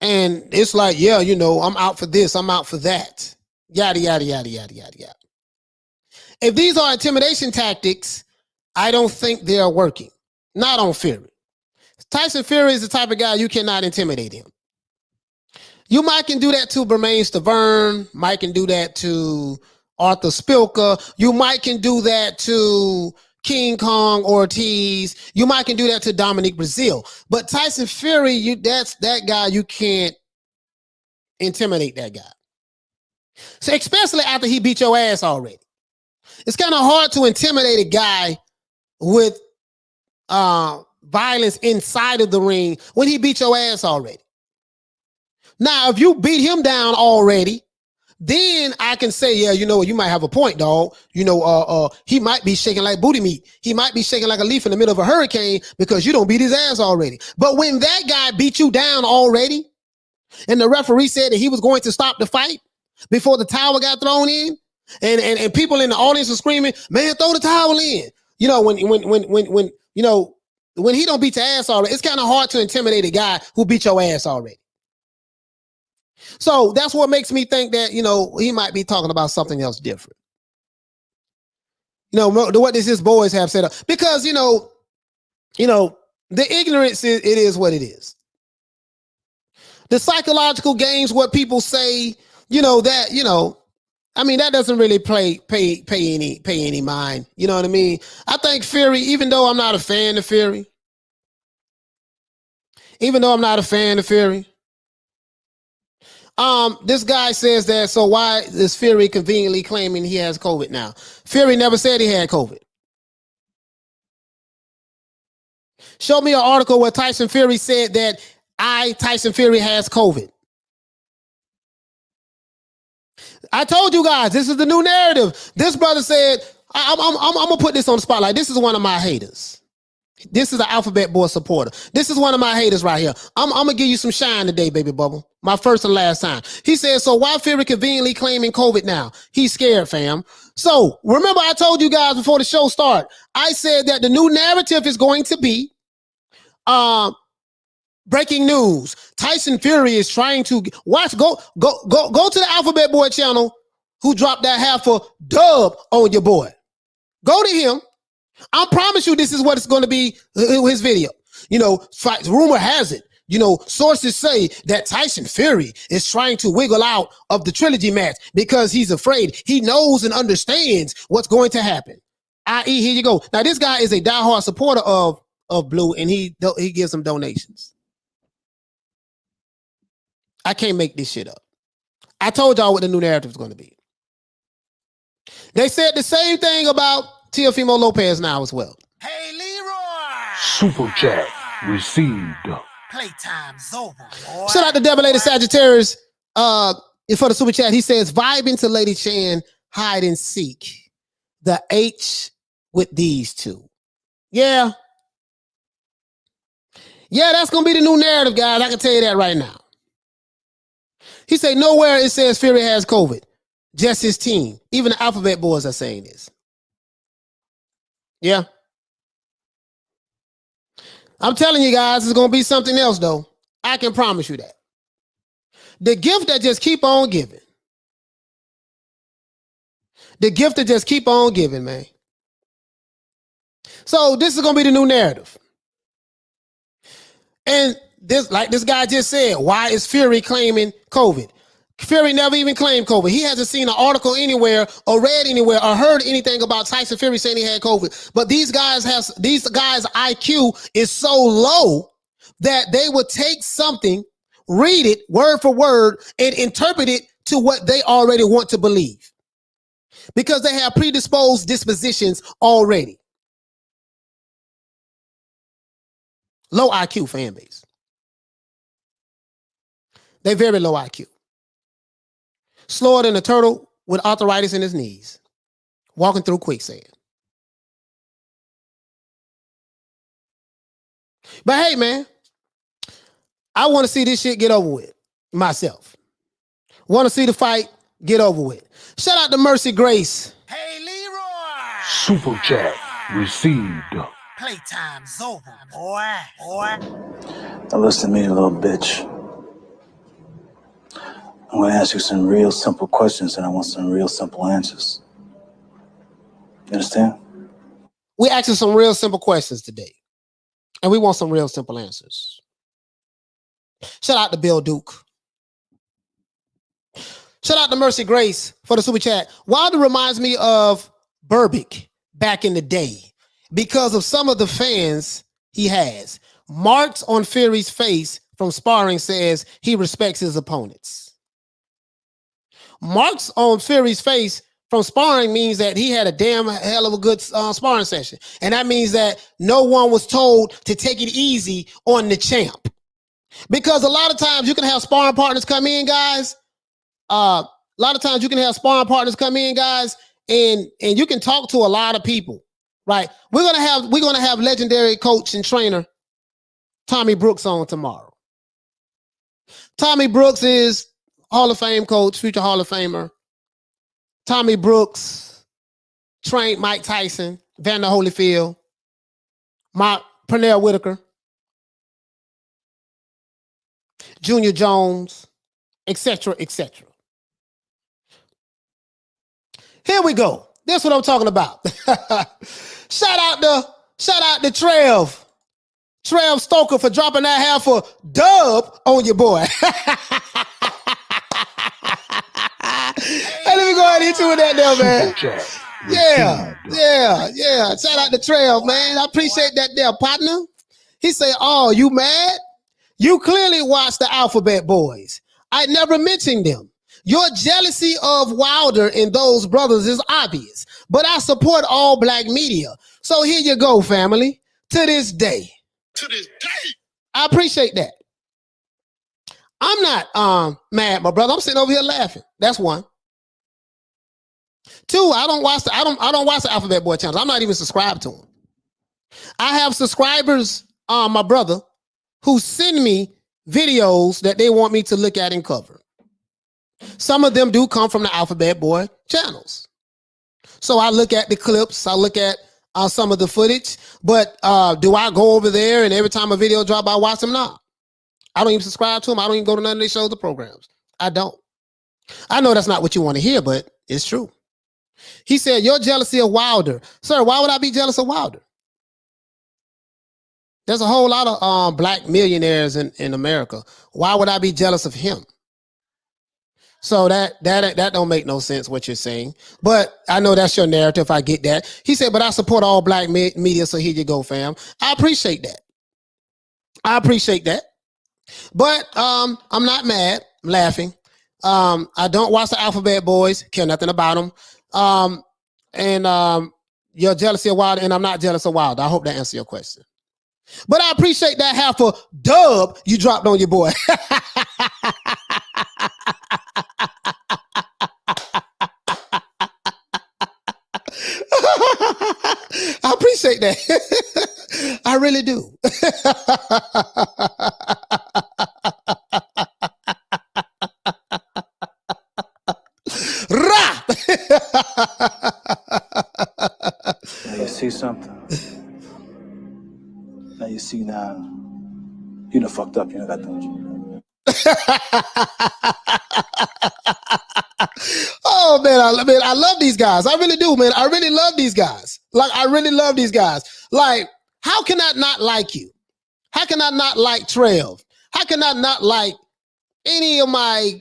and it's like, yeah, I'm out for this, I'm out for that, yada yada yada yada yada yada. If these are intimidation tactics, I don't think they are working. Not on Fury. Tyson Fury is the type of guy you cannot intimidate him. You might can do that to Bermaine Stavern, might can do that to Arthur Spilka, you might can do that to King Kong Ortiz, you might can do that to Dominic Brazil. But Tyson Fury, that's that guy, you can't intimidate that guy. So especially after he beat your ass already. It's kind of hard to intimidate a guy with violence inside of the ring when he beat your ass already. Now, if you beat him down already, then I can say, yeah, you might have a point, dog. He might be shaking like booty meat. He might be shaking like a leaf in the middle of a hurricane because you don't beat his ass already. But when that guy beat you down already, and the referee said that he was going to stop the fight before the towel got thrown in, and people in the audience are screaming, man, throw the towel in. When he don't beat your ass already, it's kind of hard to intimidate a guy who beat your ass already. So that's what makes me think that, he might be talking about something else different. What does his boys have set up? Because, the ignorance, it is what it is. The psychological games, what people say, that doesn't really pay any mind. You know what I mean? I think Fury, even though I'm not a fan of Fury, this guy says that, so why is Fury conveniently claiming he has COVID now? Fury never said he had COVID. Show me an article where Tyson Fury said that Tyson Fury has COVID. I told you guys, this is the new narrative. This brother said, I'm going to put this on the spotlight. This is one of my haters. This is an Alphabet Boy supporter. This is one of my haters right here. I'm going to give you some shine today, baby bubble. My first and last time. He said, so why Fury conveniently claiming COVID now? He's scared, fam. So remember I told you guys before the show started, I said that the new narrative is going to be breaking news. Tyson Fury is trying to go to the Alphabet Boy channel who dropped that half a dub on your boy. Go to him. I promise you this is what it's going to be, his video. Rumor has it, sources say that Tyson Fury is trying to wiggle out of the trilogy match because he's afraid. He knows and understands what's going to happen. I.e., here you go. Now, this guy is a diehard supporter of Blue, and he gives them donations. I can't make this shit up. I told y'all what the new narrative is going to be. They said the same thing about Teofimo Lopez now as well. Hey, Leroy! Super chat received. Playtime's over, boy. Shout out to Devil Lady Sagittarius for the super chat. He says, vibing to Lady Chan, hide and seek. The H with these two. Yeah. Yeah, that's going to be the new narrative, guys. I can tell you that right now. He said nowhere it says Fury has COVID. Just his team. Even the Alphabet Boys are saying this. Yeah. I'm telling you guys, it's going to be something else, though. I can promise you that. The gift that just keep on giving. The gift that just keep on giving, man. So this is going to be the new narrative. And this, like this guy just said, why is Fury claiming COVID? Fury never even claimed COVID. He hasn't seen an article anywhere or read anywhere or heard anything about Tyson Fury saying he had COVID. But these guys' IQ is so low that they would take something, read it word for word, and interpret it to what they already want to believe. Because they have predisposed dispositions already. Low IQ fan base. They very low IQ. Slower than a turtle with arthritis in his knees. Walking through quicksand. But hey, man. I want to see this shit get over with. Myself. Want to see the fight get over with. Shout out to Mercy Grace. Hey, Leroy. Super chat received. Playtime's over, boy. Now listen to me, you little bitch. I'm going to ask you some real simple questions, and I want some real simple answers. You understand? We asking some real simple questions today. And we want some real simple answers. Shout out to Bill Duke. Shout out to Mercy Grace for the super chat. Wilder reminds me of Burbick back in the day because of some of the fans he has. Marks on Fury's face from sparring says he respects his opponents. Marks on Fury's face from sparring means that he had a damn hell of a good sparring session. And that means that no one was told to take it easy on the champ. Because a lot of times you can have sparring partners come in, guys. A lot of times you can have sparring partners come in, guys, and you can talk to a lot of people, right? We're gonna have legendary coach and trainer Tommy Brooks on tomorrow. Tommy Brooks is Hall of Fame coach, future Hall of Famer. Tommy Brooks trained Mike Tyson, Vander Holyfield, Pernell Whitaker, Junior Jones, etc., etc. Here we go. That's what I'm talking about. Shout out to Trev Stoker for dropping that half a dub on your boy. Hey, let me go ahead and hit you with that there, man. Yeah. Shout out to Trev, man. I appreciate that there, partner. He said, "Oh, you mad? You clearly watched the Alphabet Boys. I never mentioned them. Your jealousy of Wilder and those brothers is obvious, but I support all black media. So here you go, family. To this day. I appreciate that. I'm not mad, my brother. I'm sitting over here laughing. That's one. Two, I don't watch the Alphabet Boy channels. I'm not even subscribed to them. I have subscribers, my brother, who send me videos that they want me to look at and cover. Some of them do come from the Alphabet Boy channels. So I look at the clips, I look at some of the footage, but do I go over there and every time a video drop, I watch them? Nah. I don't even subscribe to them. I don't even go to none of their shows or programs. I don't. I know that's not what you want to hear, but it's true. He said, your jealousy of Wilder. Sir, why would I be jealous of Wilder? There's a whole lot of black millionaires in America. Why would I be jealous of him? So that don't make no sense what you're saying. But I know that's your narrative. I get that. He said, but I support all black media, so here you go, fam. I appreciate that. But I'm not mad. I'm laughing. I don't watch the Alphabet Boys. Care nothing about them. And your jealousy of Wilder, and I'm not jealous of Wilder. I hope that answers your question. But I appreciate that half a dub you dropped on your boy. I appreciate that. I really do. Rah! Now you see something. Now you see now. You done fucked up. You done got done. Oh man, I love these guys. I really do, man. I really love these guys. Like, I really love these guys. Like, how can I not like you? How can I not like Trev? How can I not like any of my,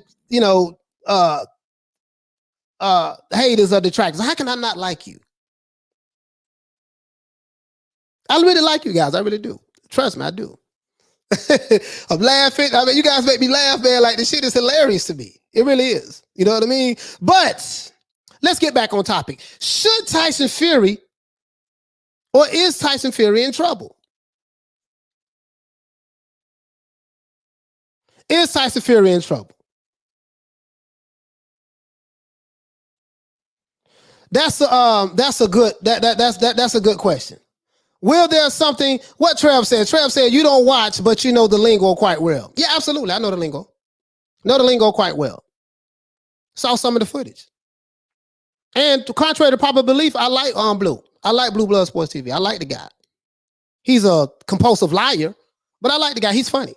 haters or detractors? How can I not like you? I really like you guys. I really do. Trust me, I do. I'm laughing. I mean, you guys make me laugh, man. Like, this shit is hilarious to me. It really is. You know what I mean? But let's get back on topic. Should Tyson Fury, or is Tyson Fury in trouble? Is Tyson Fury in trouble? That's a good question. Will there something? What Trev said? Trev said you don't watch, but you know the lingo quite well. Yeah, absolutely. I know the lingo. Know the lingo quite well. Saw some of the footage. And contrary to popular belief, I like Blue. I like Blue Blood Sports TV. I like the guy. He's a compulsive liar, but I like the guy. He's funny.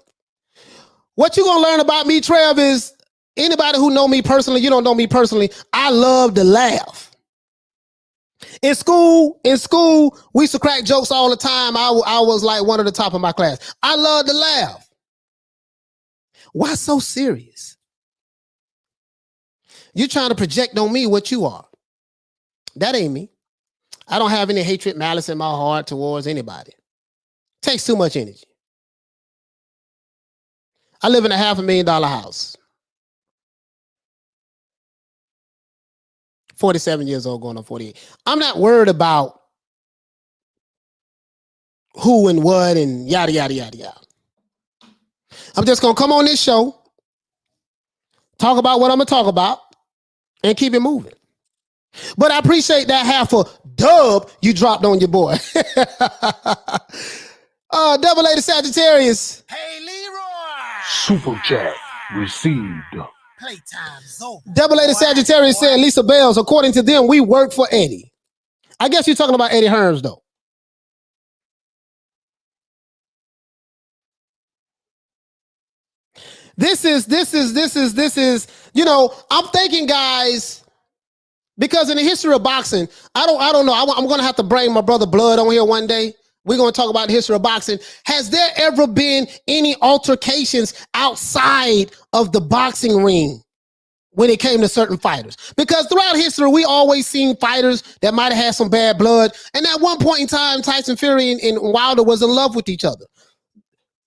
What you're going to learn about me, Trev, is anybody who know me personally, you don't know me personally, I love to laugh. In school, we used to crack jokes all the time. I was like one of the top of my class. I love to laugh. Why so serious? You're trying to project on me what you are. That ain't me. I don't have any hatred, malice in my heart towards anybody. Takes too much energy. I live in a $500,000 house. 47 years old, going on 48. I'm not worried about who and what and yada, yada, yada, yada. I'm just going to come on this show, talk about what I'm going to talk about, and keep it moving. But I appreciate that half a dub you dropped on your boy. Double A to Sagittarius. Hey, Leroy. Super chat received. Playtime's over. Double A to Sagittarius said Lisa Bells, according to them, we work for Eddie. I guess you're talking about Eddie Hearns, though. This is, I'm thinking, guys, because in the history of boxing, I don't know. I'm going to have to bring my brother Blood on here one day. We're going to talk about the history of boxing. Has there ever been any altercations outside of the boxing ring when it came to certain fighters? Because throughout history, we always seen fighters that might have had some bad blood. And at one point in time, Tyson Fury and Wilder was in love with each other.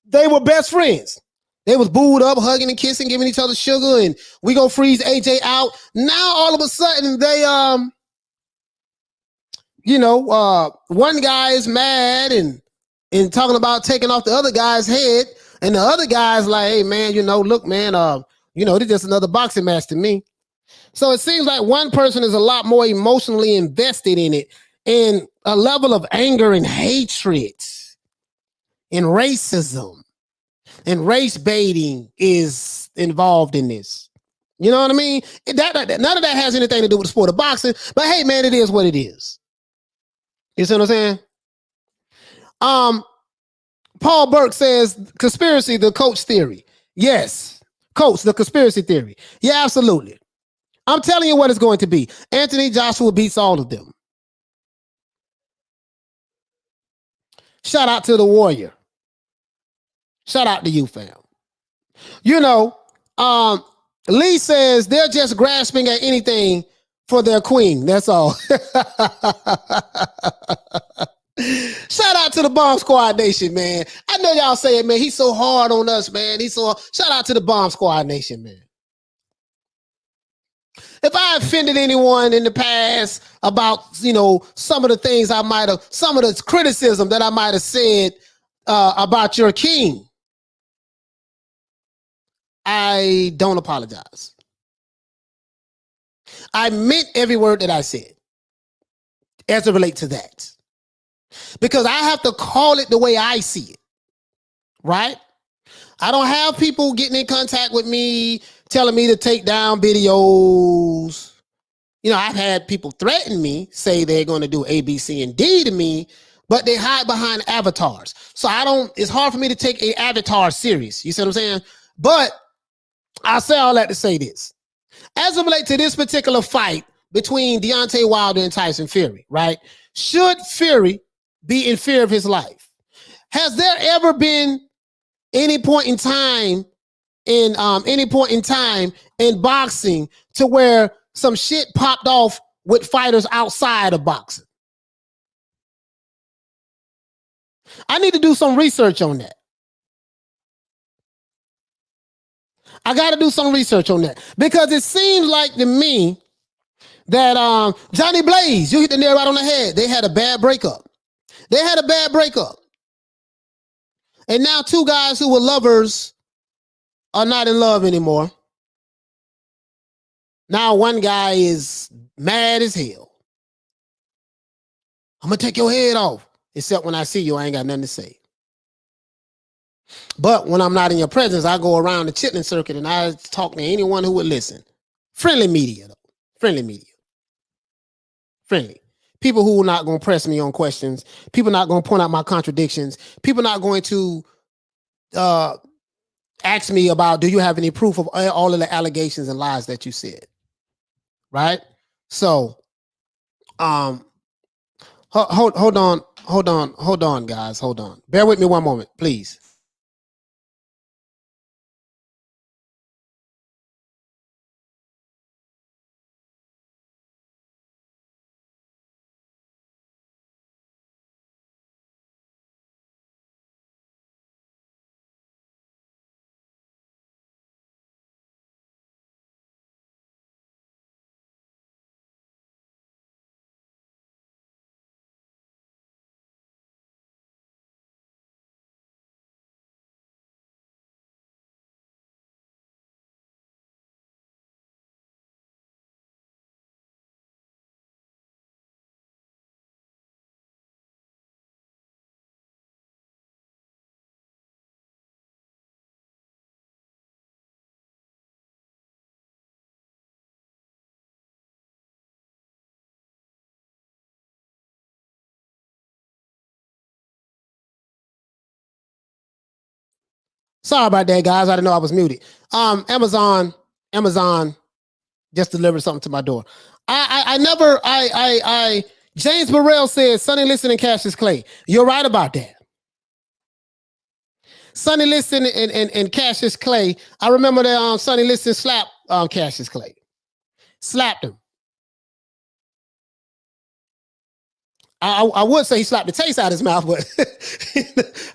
They were best friends. They was booed up, hugging and kissing, giving each other sugar, and we gonna freeze AJ out. Now all of a sudden they one guy is mad and talking about taking off the other guy's head, and the other guy's like, hey man, look, man, this just another boxing match to me. So it seems like one person is a lot more emotionally invested in it, and a level of anger and hatred and racism and race baiting is involved in this. You know what I mean? None of that has anything to do with the sport of boxing, but hey man, it is what it is. You see what I'm saying? Paul Burke says conspiracy, the coach theory. Yes, coach, the conspiracy theory. Yeah, absolutely. I'm telling you what it's going to be. Anthony Joshua beats all of them. Shout out to the Warrior. Shout out to you, fam. Lee says they're just grasping at anything for their queen. That's all. Shout out to the Bomb Squad Nation, man. I know y'all saying, man, he's so hard on us, man. Shout out to the Bomb Squad Nation, man. If I offended anyone in the past about, some of the things some of the criticism that I might have said about your king, I don't apologize. I meant every word that I said as it relates to that. because I have to call it the way I see it, right? I don't have people getting in contact with me telling me to take down videos. You know, I've had people threaten me, say they're going to do A, B, C, and D to me, but they hide behind avatars. So it's hard for me to take a avatar serious. You see what I'm saying? But I say all that to say this. As it relates to this particular fight between Deontay Wilder and Tyson Fury, right? Should Fury be in fear of his life? Has there ever been any point in time in boxing to where some shit popped off with fighters outside of boxing? I need to do some research on that. I got to do some research on that because it seems like to me that Johnny Blaze, you hit the nail right on the head. They had a bad breakup. And now two guys who were lovers are not in love anymore. Now one guy is mad as hell. I'm going to take your head off. Except when I see you, I ain't got nothing to say. But when I'm not in your presence, I go around the chitlin circuit and I talk to anyone who would listen. Friendly media, though. Friendly media. Friendly. People who are not going to press me on questions. People not going to point out my contradictions. People not going to ask me about, do you have any proof of all of the allegations and lies that you said? Right? So, hold on, guys. Hold on. Bear with me one moment, please. Sorry about that, guys. I didn't know I was muted. Amazon just delivered something to my door. James Burrell said, Sonny Liston and Cassius Clay. You're right about that. Sonny Liston and Cassius Clay. I remember that Sonny Liston slapped Cassius Clay. Slapped him. I would say he slapped the taste out of his mouth, but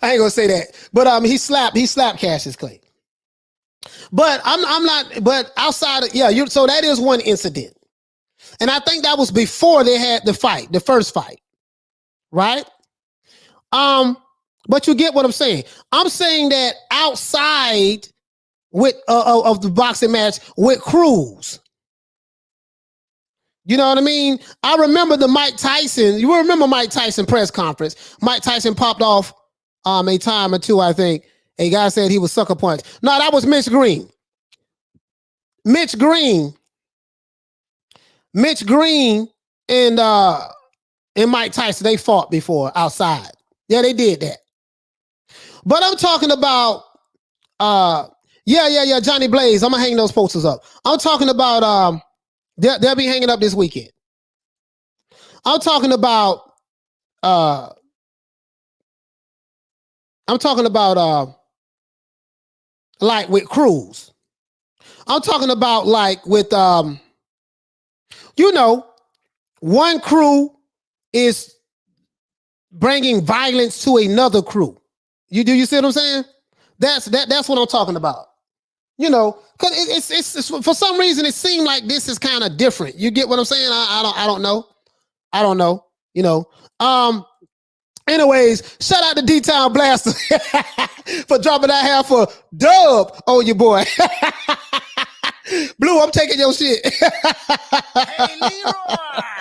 I ain't gonna say that. But he slapped Cassius Clay. But I'm not. But outside of so that is one incident, and I think that was before they had the fight, the first fight, right? But you get what I'm saying. I'm saying that outside with of the boxing match with Cruz. You know what I mean? I remember the Mike Tyson. You remember Mike Tyson press conference. Mike Tyson popped off a time or two, I think. A guy said he was sucker punched. No, that was Mitch Green. Mitch Green and Mike Tyson, they fought before outside. Yeah, they did that. But I'm talking about Johnny Blaze. I'm gonna hang those posters up. I'm talking about they'll be hanging up this weekend. I'm talking about like with Cruz. I'm talking about like with one crew is bringing violence to another crew. You see what I'm saying? That's what I'm talking about. Because it's for some reason it seemed like this is kind of different. You get what I'm saying? I don't know. Anyways, shout out to D-Town Blaster for dropping that half a dub on your boy. Blue, I'm taking your shit. Hey, Leroy.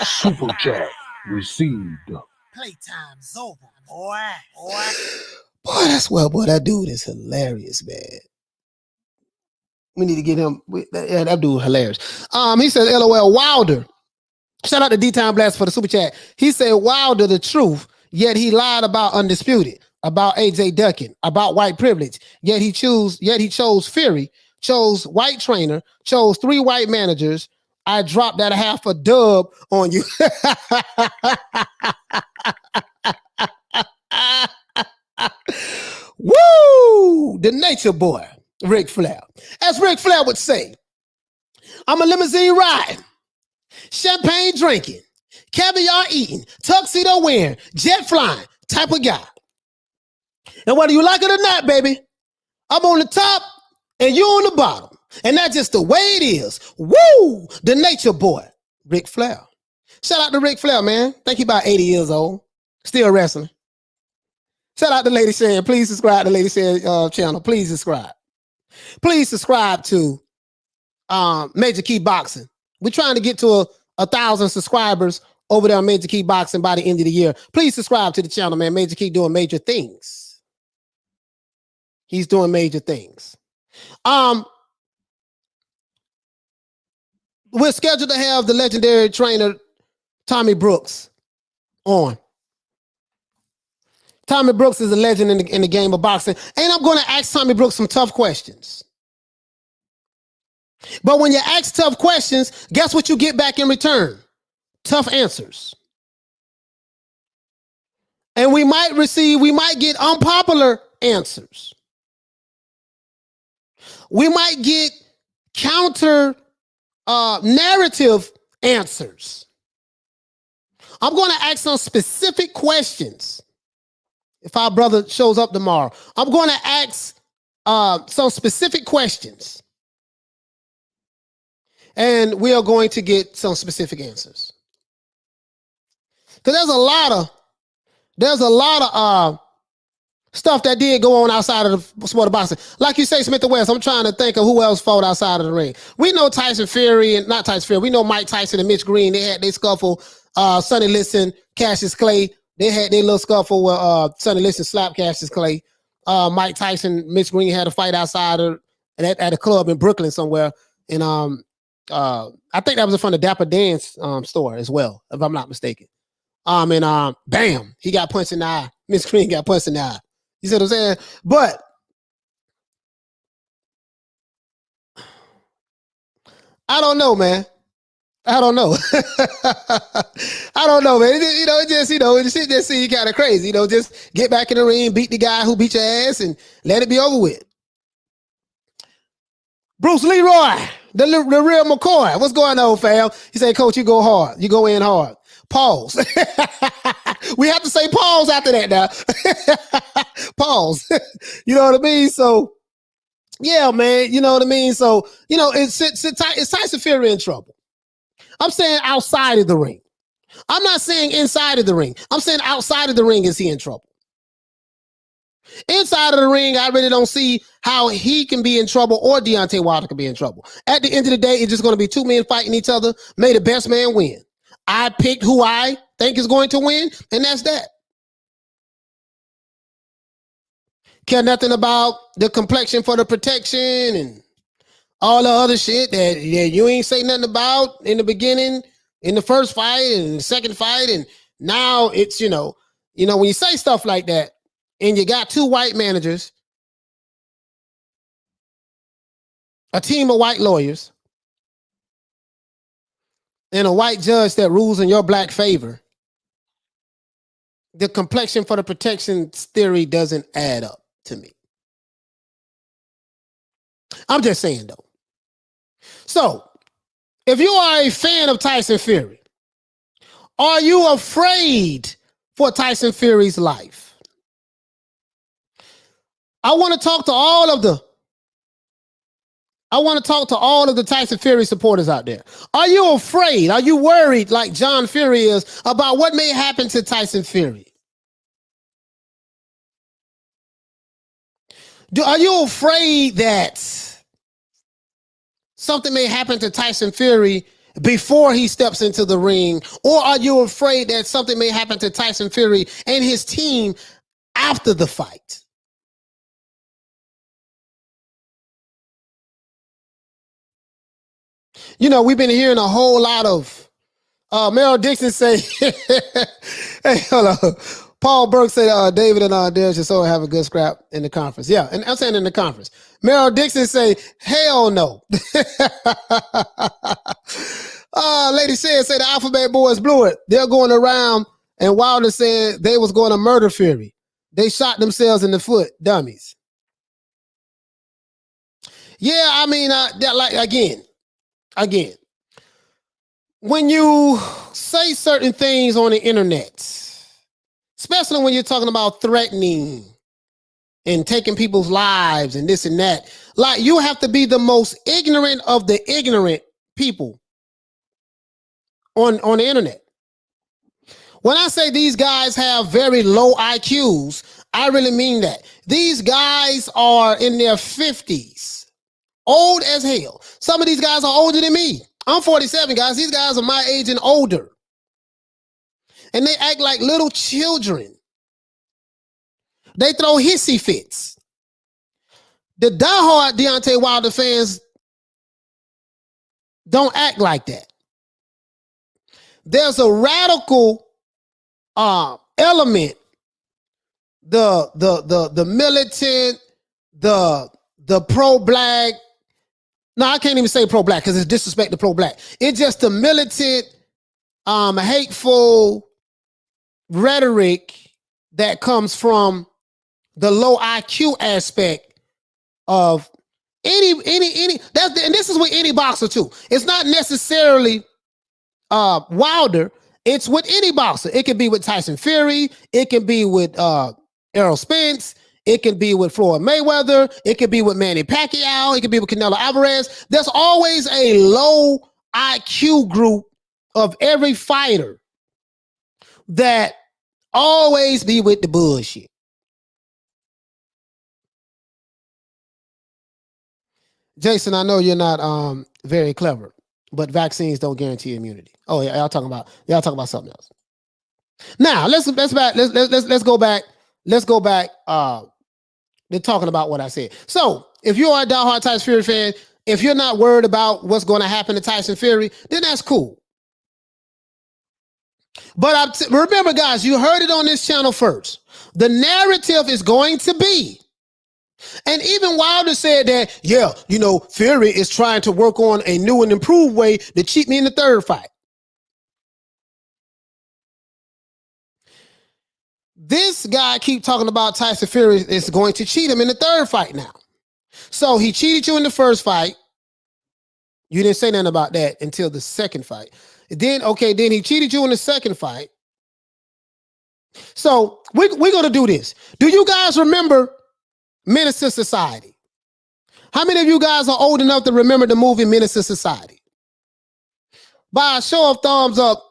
Super chat received. Playtime's over, boy. Boy, that's well, boy, that dude is hilarious, man. We need to get him. Yeah, that dude hilarious. He said, LOL, Wilder. Shout out to D-Time Blast for the super chat. He said, Wilder the truth, yet he lied about Undisputed, about AJ Ducking, about white privilege. Yet he chose Fury, chose white trainer, chose 3 white managers. I dropped that half a dub on you. Woo! The nature boy, Ric Flair. As Ric Flair would say, I'm a limousine riding, champagne drinking, caviar eating, tuxedo wearing, jet flying type of guy. And whether you like it or not, baby, I'm on the top and you on the bottom. And that's just the way it is. Woo! The nature boy, Ric Flair. Shout out to Ric Flair, man. Think he about 80 years old. Still wrestling. Shout out to Lady Shan. Please subscribe to Lady Shan channel. Please subscribe. Please subscribe to Major Key Boxing. We're trying to get to 1,000 subscribers over there on Major Key Boxing by the end of the year. Please subscribe to the channel, man. Major Key doing major things. He's doing major things. We're scheduled to have the legendary trainer Tommy Brooks on. Tommy Brooks is a legend in the game of boxing. And I'm going to ask Tommy Brooks some tough questions. But when you ask tough questions, guess what you get back in return? Tough answers. And we might get unpopular answers. We might get counter narrative answers. I'm going to ask some specific questions. If our brother shows up tomorrow, I'm going to ask some specific questions. And we are going to get some specific answers. Because there's a lot of stuff that did go on outside of the sport of boxing. Like you say, Smith the West, I'm trying to think of who else fought outside of the ring. We know Tyson Fury and not Tyson Fury. We know Mike Tyson and Mitch Green. They scuffle. Sonny Liston, Cassius Clay. They had their little scuffle where Sonny Liston slapped Cassius Clay. Mike Tyson, Mitch Green had a fight outside at a club in Brooklyn somewhere. And I think that was in front of Dapper Dan's store as well, if I'm not mistaken. Bam, he got punched in the eye. Mitch Green got punched in the eye. You see what I'm saying? But I don't know, man. I don't know. I don't know, man. The shit just seems kind of crazy. Just get back in the ring, beat the guy who beat your ass, and let it be over with. Bruce Leroy, the real McCoy. What's going on, fam? He said, Coach, you go hard. You go in hard. Pause. We have to say pause after that now. Pause. You know what I mean? So, yeah, man. You know what I mean? So, it's Tyson Fury in trouble. I'm saying outside of the ring. I'm not saying inside of the ring. I'm saying outside of the ring is he in trouble. Inside of the ring, I really don't see how he can be in trouble or Deontay Wilder can be in trouble. At the end of the day, it's just going to be 2 men fighting each other. May the best man win. I picked who I think is going to win, and that's that. Care nothing about the complexion for the protection and all the other shit that you ain't say nothing about in the beginning, in the first fight and the second fight. And now it's, when you say stuff like that and you got 2 white managers, a team of white lawyers, and a white judge that rules in your black favor, the complexion for the protection theory doesn't add up to me. I'm just saying, though. So, if you are a fan of Tyson Fury, are you afraid for Tyson Fury's life? I want to talk to all of the Tyson Fury supporters out there. Are you afraid? Are you worried like John Fury is about what may happen to Tyson Fury? Are you afraid that something may happen to Tyson Fury before he steps into the ring? Or are you afraid that something may happen to Tyson Fury and his team after the fight? You know, we've been hearing a whole lot of Merrill Dixon say, hey, hold on. Paul Burke said David and Darius should so have a good scrap in the conference. Yeah, and I'm saying in the conference. Merrill Dixon say, hell no. Lady said the Alphabet Boys blew it. They're going around, and Wilder said they was going to murder Fury. They shot themselves in the foot, dummies. Yeah, I mean, like again, when you say certain things on the internet, especially when you're talking about threatening and taking people's lives and this and that, like you have to be the most ignorant of the ignorant people on the internet. When I say these guys have very low IQs, I really mean that. These guys are in their 50s, old as hell. Some of these guys are older than me. I'm 47, guys. These guys are my age and older. And they act like little children. They throw hissy fits. The diehard Deontay Wilder fans don't act like that. There's a radical element, the militant, the pro-black. No, I can't even say pro-black because it's disrespect to pro-black. It's just the militant, hateful rhetoric that comes from the low IQ aspect of any that's, and this is with any boxer too. It's not necessarily Wilder. It's with any boxer. It can be with Tyson Fury. It can be with Errol Spence. It can be with Floyd Mayweather. It can be with Manny Pacquiao. It can be with Canelo Alvarez. There's always a low IQ group of every fighter that always be with the bullshit. Jason, I know you're not very clever, but vaccines don't guarantee immunity. Oh yeah, y'all talking about something else. Now let's go back. Let's go back. They're talking about what I said. So if you are a diehard Tyson Fury fan, if you're not worried about what's going to happen to Tyson Fury, then that's cool. But remember, guys, you heard it on this channel first. The narrative is going to be, and even Wilder said that, yeah, you know, Fury is trying to work on a new and improved way to cheat me in the third fight. This guy keep talking about Tyson Fury is going to cheat him in the third fight now. So he cheated you in the first fight. You didn't say nothing about that until the second fight. Then he cheated you in the second fight. So we're going to do this. Do you guys remember Menace to Society? How many of you guys are old enough to remember the movie Menace to Society? By a show of thumbs up,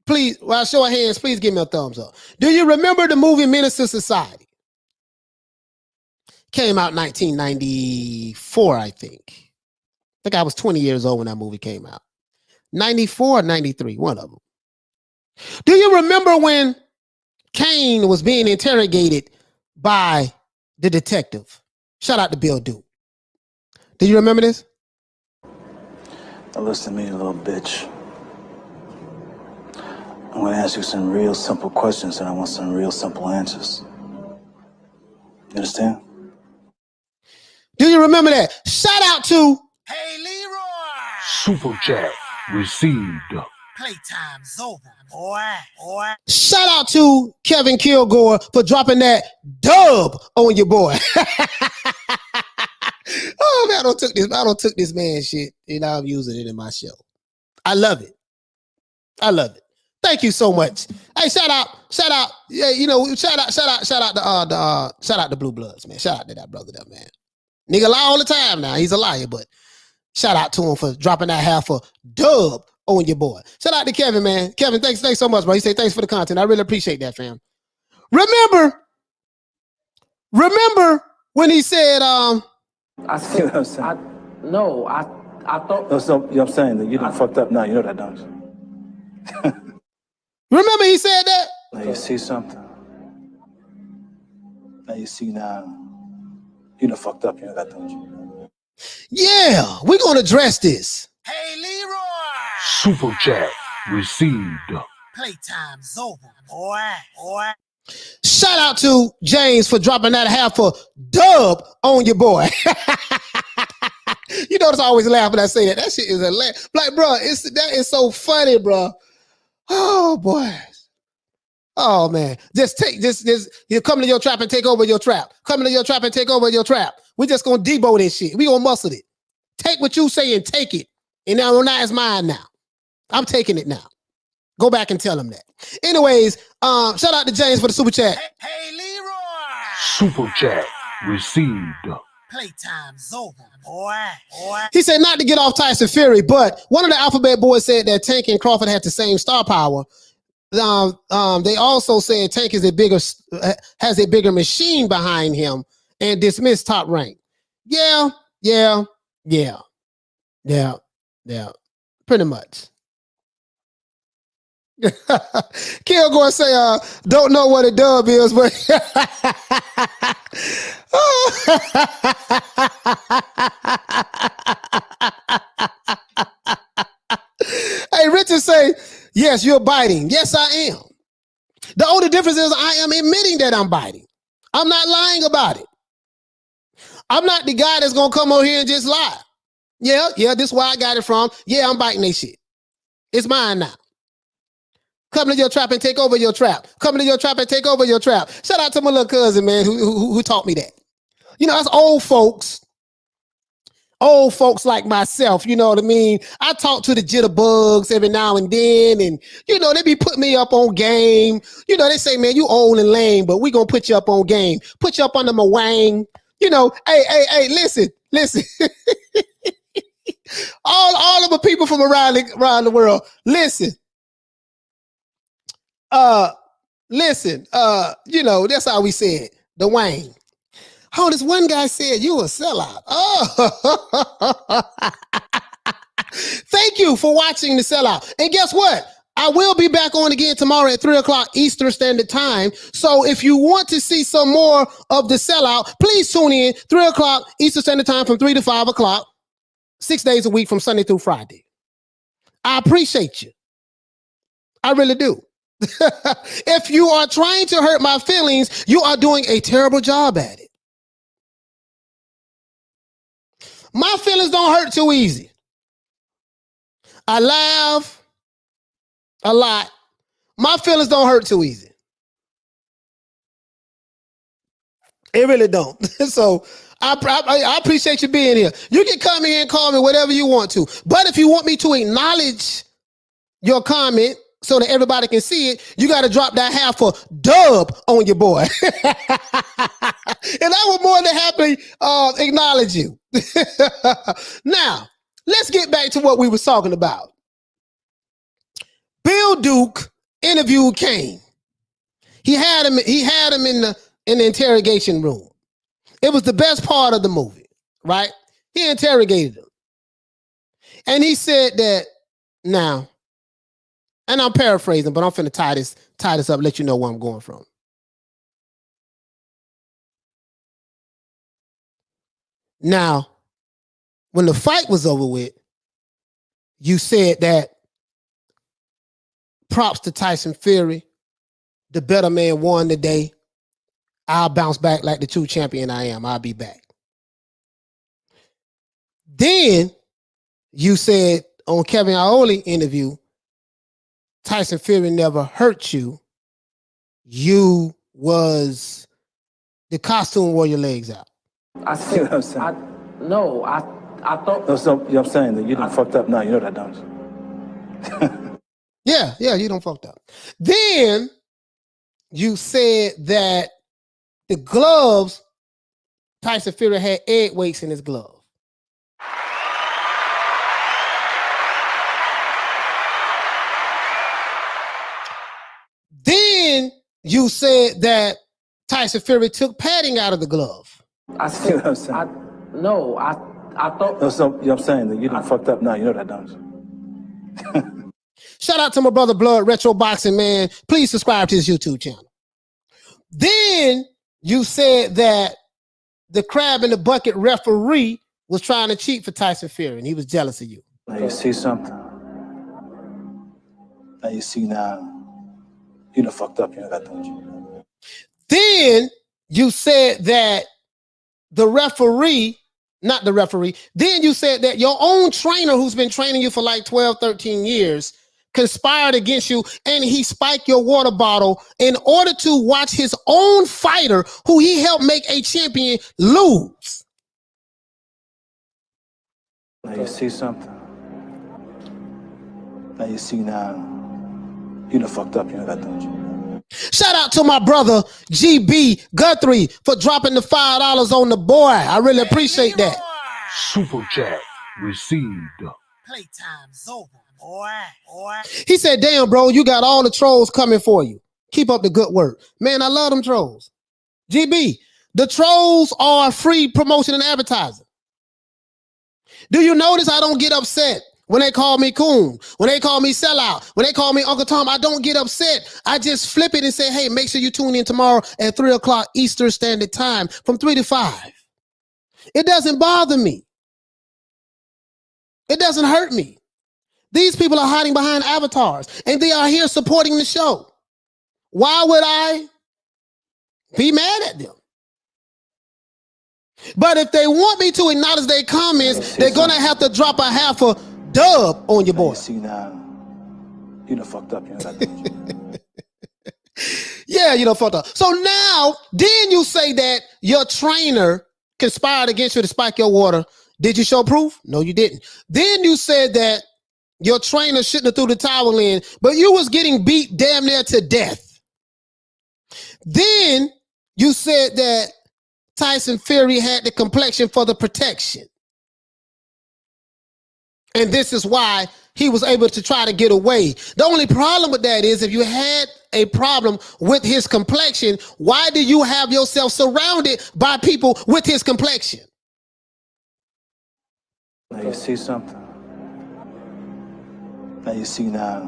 please, by a show of hands, please give me a thumbs up. Do you remember the movie Menace to Society? Came out in 1994, I think. I think I was 20 years old when that movie came out. 94 or 93, one of them. Do you remember when Kane was being interrogated by the detective? Shout out to Bill Duke. Do you remember this? Now listen to me, you little bitch. I'm going to ask you some real simple questions, and I want some real simple answers. You understand? Do you remember that? Shout out to Hey, Leroy! Super chat received. Playtime's over, boy. shout out to Kevin Kilgore for dropping that dub on your boy. Oh man, I don't took this man shit, and I'm using it in my show. I love it. Thank you so much. Hey, shout out. Yeah, you know, shout out to Blue Bloods, man. Shout out to that brother, man. Nigga lie all the time now. He's a liar, but shout out to him for dropping that half a dub on your boy. Shout out to Kevin, man. Kevin, thanks so much, bro. He said thanks for the content. I really appreciate that, fam. Remember when he said I said, thought. No, so, you know what I'm saying? That you done fucked up now. You know that, don't you? Remember he said that? Now you see something. Now you see now. You done fucked up. You know that, don't you? Yeah, we're going to address this. Hey, Leroy. Super chat received. Playtime's over, boy. Shout out to James for dropping that half for dub on your boy. You notice I always laugh when I say that. That shit is a laugh. Like, bro, that is so funny, bro. Oh boy. Oh man. Just take this. You come to your trap and take over your trap. Come to your trap and take over your trap. We just gonna debo this shit. We gonna muscle it. Take what you say and take it. And now it's mine now. I'm taking it now. Go back and tell him that. Anyways, shout out to James for the super chat. Hey, Leroy. Super chat received. Playtime's over, boy. He said not to get off Tyson Fury, but one of the Alphabet Boys said that Tank and Crawford had the same star power. They also said Tank has a bigger machine behind him and dismissed Top Rank. Yeah. Pretty much. Kill going to say, don't know what a dub is, but hey, Richard say, yes, you're biting. Yes, I am. The only difference is I am admitting that I'm biting. I'm not lying about it. I'm not the guy that's going to come over here and just lie. Yeah, this is where I got it from. Yeah, I'm biting they shit. It's mine now. Come to your trap and take over your trap. Come to your trap and take over your trap. Shout out to my little cousin, man, who taught me that. You know, that's old folks like myself, you know what I mean? I talk to the jitterbugs every now and then, and, you know, they be putting me up on game. You know, they say, man, you old and lame, but we gonna put you up on game. Put you up under my wang. You know, hey, listen. all of the people from around the world, listen. You know, that's how we say it, the Wayne. Oh, this one guy said you a sellout. Oh, thank you for watching the sellout. And guess what? I will be back on again tomorrow at 3 o'clock Eastern Standard Time. So if you want to see some more of the sellout, please tune in 3 o'clock Eastern Standard Time from 3 to 5 o'clock, 6 days a week from Sunday through Friday. I appreciate you. I really do. If you are trying to hurt my feelings, you are doing a terrible job at it. My feelings don't hurt too easy. I laugh a lot. My feelings don't hurt too easy. It really don't. So I appreciate you being here. You can come here and call me whatever you want to. But if you want me to acknowledge your comment so that everybody can see it, you got to drop that half for dub on your boy. And I would more than happily acknowledge you. Now, let's get back to what we was talking about. Bill Duke interviewed Kane. He had him in the interrogation room. It was the best part of the movie, right? He interrogated him. And he said that now, and I'm paraphrasing, but I'm finna tie this up, let you know where I'm going from. Now, when the fight was over with, you said that props to Tyson Fury, the better man won today. I'll bounce back like the true champion I am. I'll be back. Then you said on Kevin Iole interview, Tyson Fury never hurt you. You was the costume wore your legs out. I You know what I'm said, saying? I thought. No, so, you know what I'm saying? That you done fucked up now. You know that, don't you? Yeah, you don't fucked up. Then you said that the gloves, Tyson Fury had egg weights in his glove. Then you said that Tyson Fury took padding out of the glove. I You know what I'm said, saying? No, so, you know what I'm saying? That you done fucked up now. You know that, don't you? Shout out to my brother Blood Retro Boxing, man. Please subscribe to his YouTube channel. Then you said that the crab in the bucket referee was trying to cheat for Tyson Fury, and he was jealous of you. Now you see something. Now you see now. You done fucked up. You know that, don't you? Then you said that the referee, not the referee, then you said that your own trainer who's been training you for like 12, 13 years conspired against you, and he spiked your water bottle in order to watch his own fighter, who he helped make a champion, lose. Now you see something. Now you see now. You done fucked up. You know that, don't you? Shout out to my brother GB Guthrie for dropping the $5 on the boy. I really appreciate that. Super chat received. Playtime's over, boy. He said, damn, bro, you got all the trolls coming for you. Keep up the good work. Man, I love them trolls. GB, the trolls are free promotion and advertising. Do you notice I don't get upset when they call me coon, when they call me sellout, when they call me Uncle Tom? I don't get upset. I just flip it and say, hey, make sure you tune in tomorrow at 3 o'clock Eastern Standard Time from 3 to 5. It doesn't bother me. It doesn't hurt me. These people are hiding behind avatars, and they are here supporting the show. Why would I be mad at them? But if they want me to acknowledge their comments, they're going to have to drop a half a dub on your boy. You see now. You done fucked up. You know that, don't you? Yeah, you done fucked up. So now, then you say that your trainer conspired against you to spike your water. Did you show proof? No, you didn't. Then you said that your trainer shouldn't have threw the towel in, but you was getting beat damn near to death. Then you said that Tyson Fury had the complexion for the protection. And this is why he was able to try to get away. The only problem with that is if you had a problem with his complexion, why do you have yourself surrounded by people with his complexion? Now you see something. Now you see now.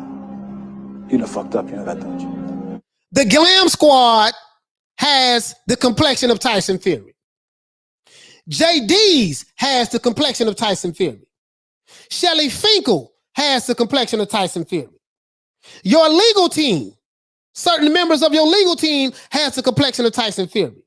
You done fucked up. You know that, don't you? The Glam Squad has the complexion of Tyson Fury. JD's has the complexion of Tyson Fury. Shelly Finkel has the complexion of Tyson Fury. Your legal team, certain members of your legal team has the complexion of Tyson Fury.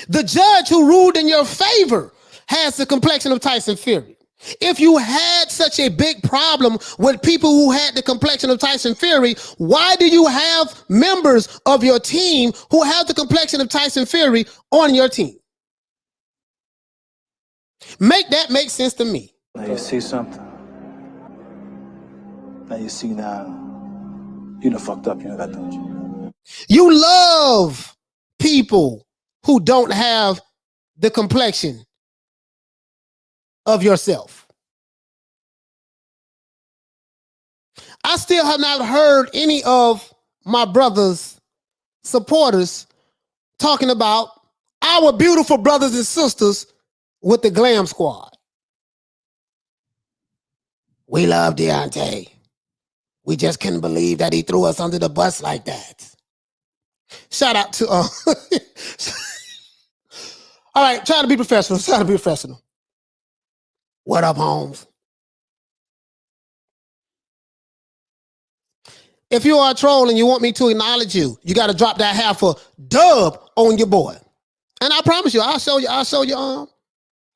The judge who ruled in your favor has the complexion of Tyson Fury. If you had such a big problem with people who had the complexion of Tyson Fury, why do you have members of your team who have the complexion of Tyson Fury on your team? Make that make sense to me. Now you see something. Now you see now. You done fucked up. You know that, don't you? You love people who don't have the complexion of yourself. I still have not heard any of my brother's supporters talking about our beautiful brothers and sisters with the Glam Squad. We love Deontay. We just couldn't believe that he threw us under the bus like that. Shout out to all right, try to be professional. Try to be professional. What up, Holmes? If you are a troll and you want me to acknowledge you, you got to drop that half a dub on your boy. And I promise you, I'll show you.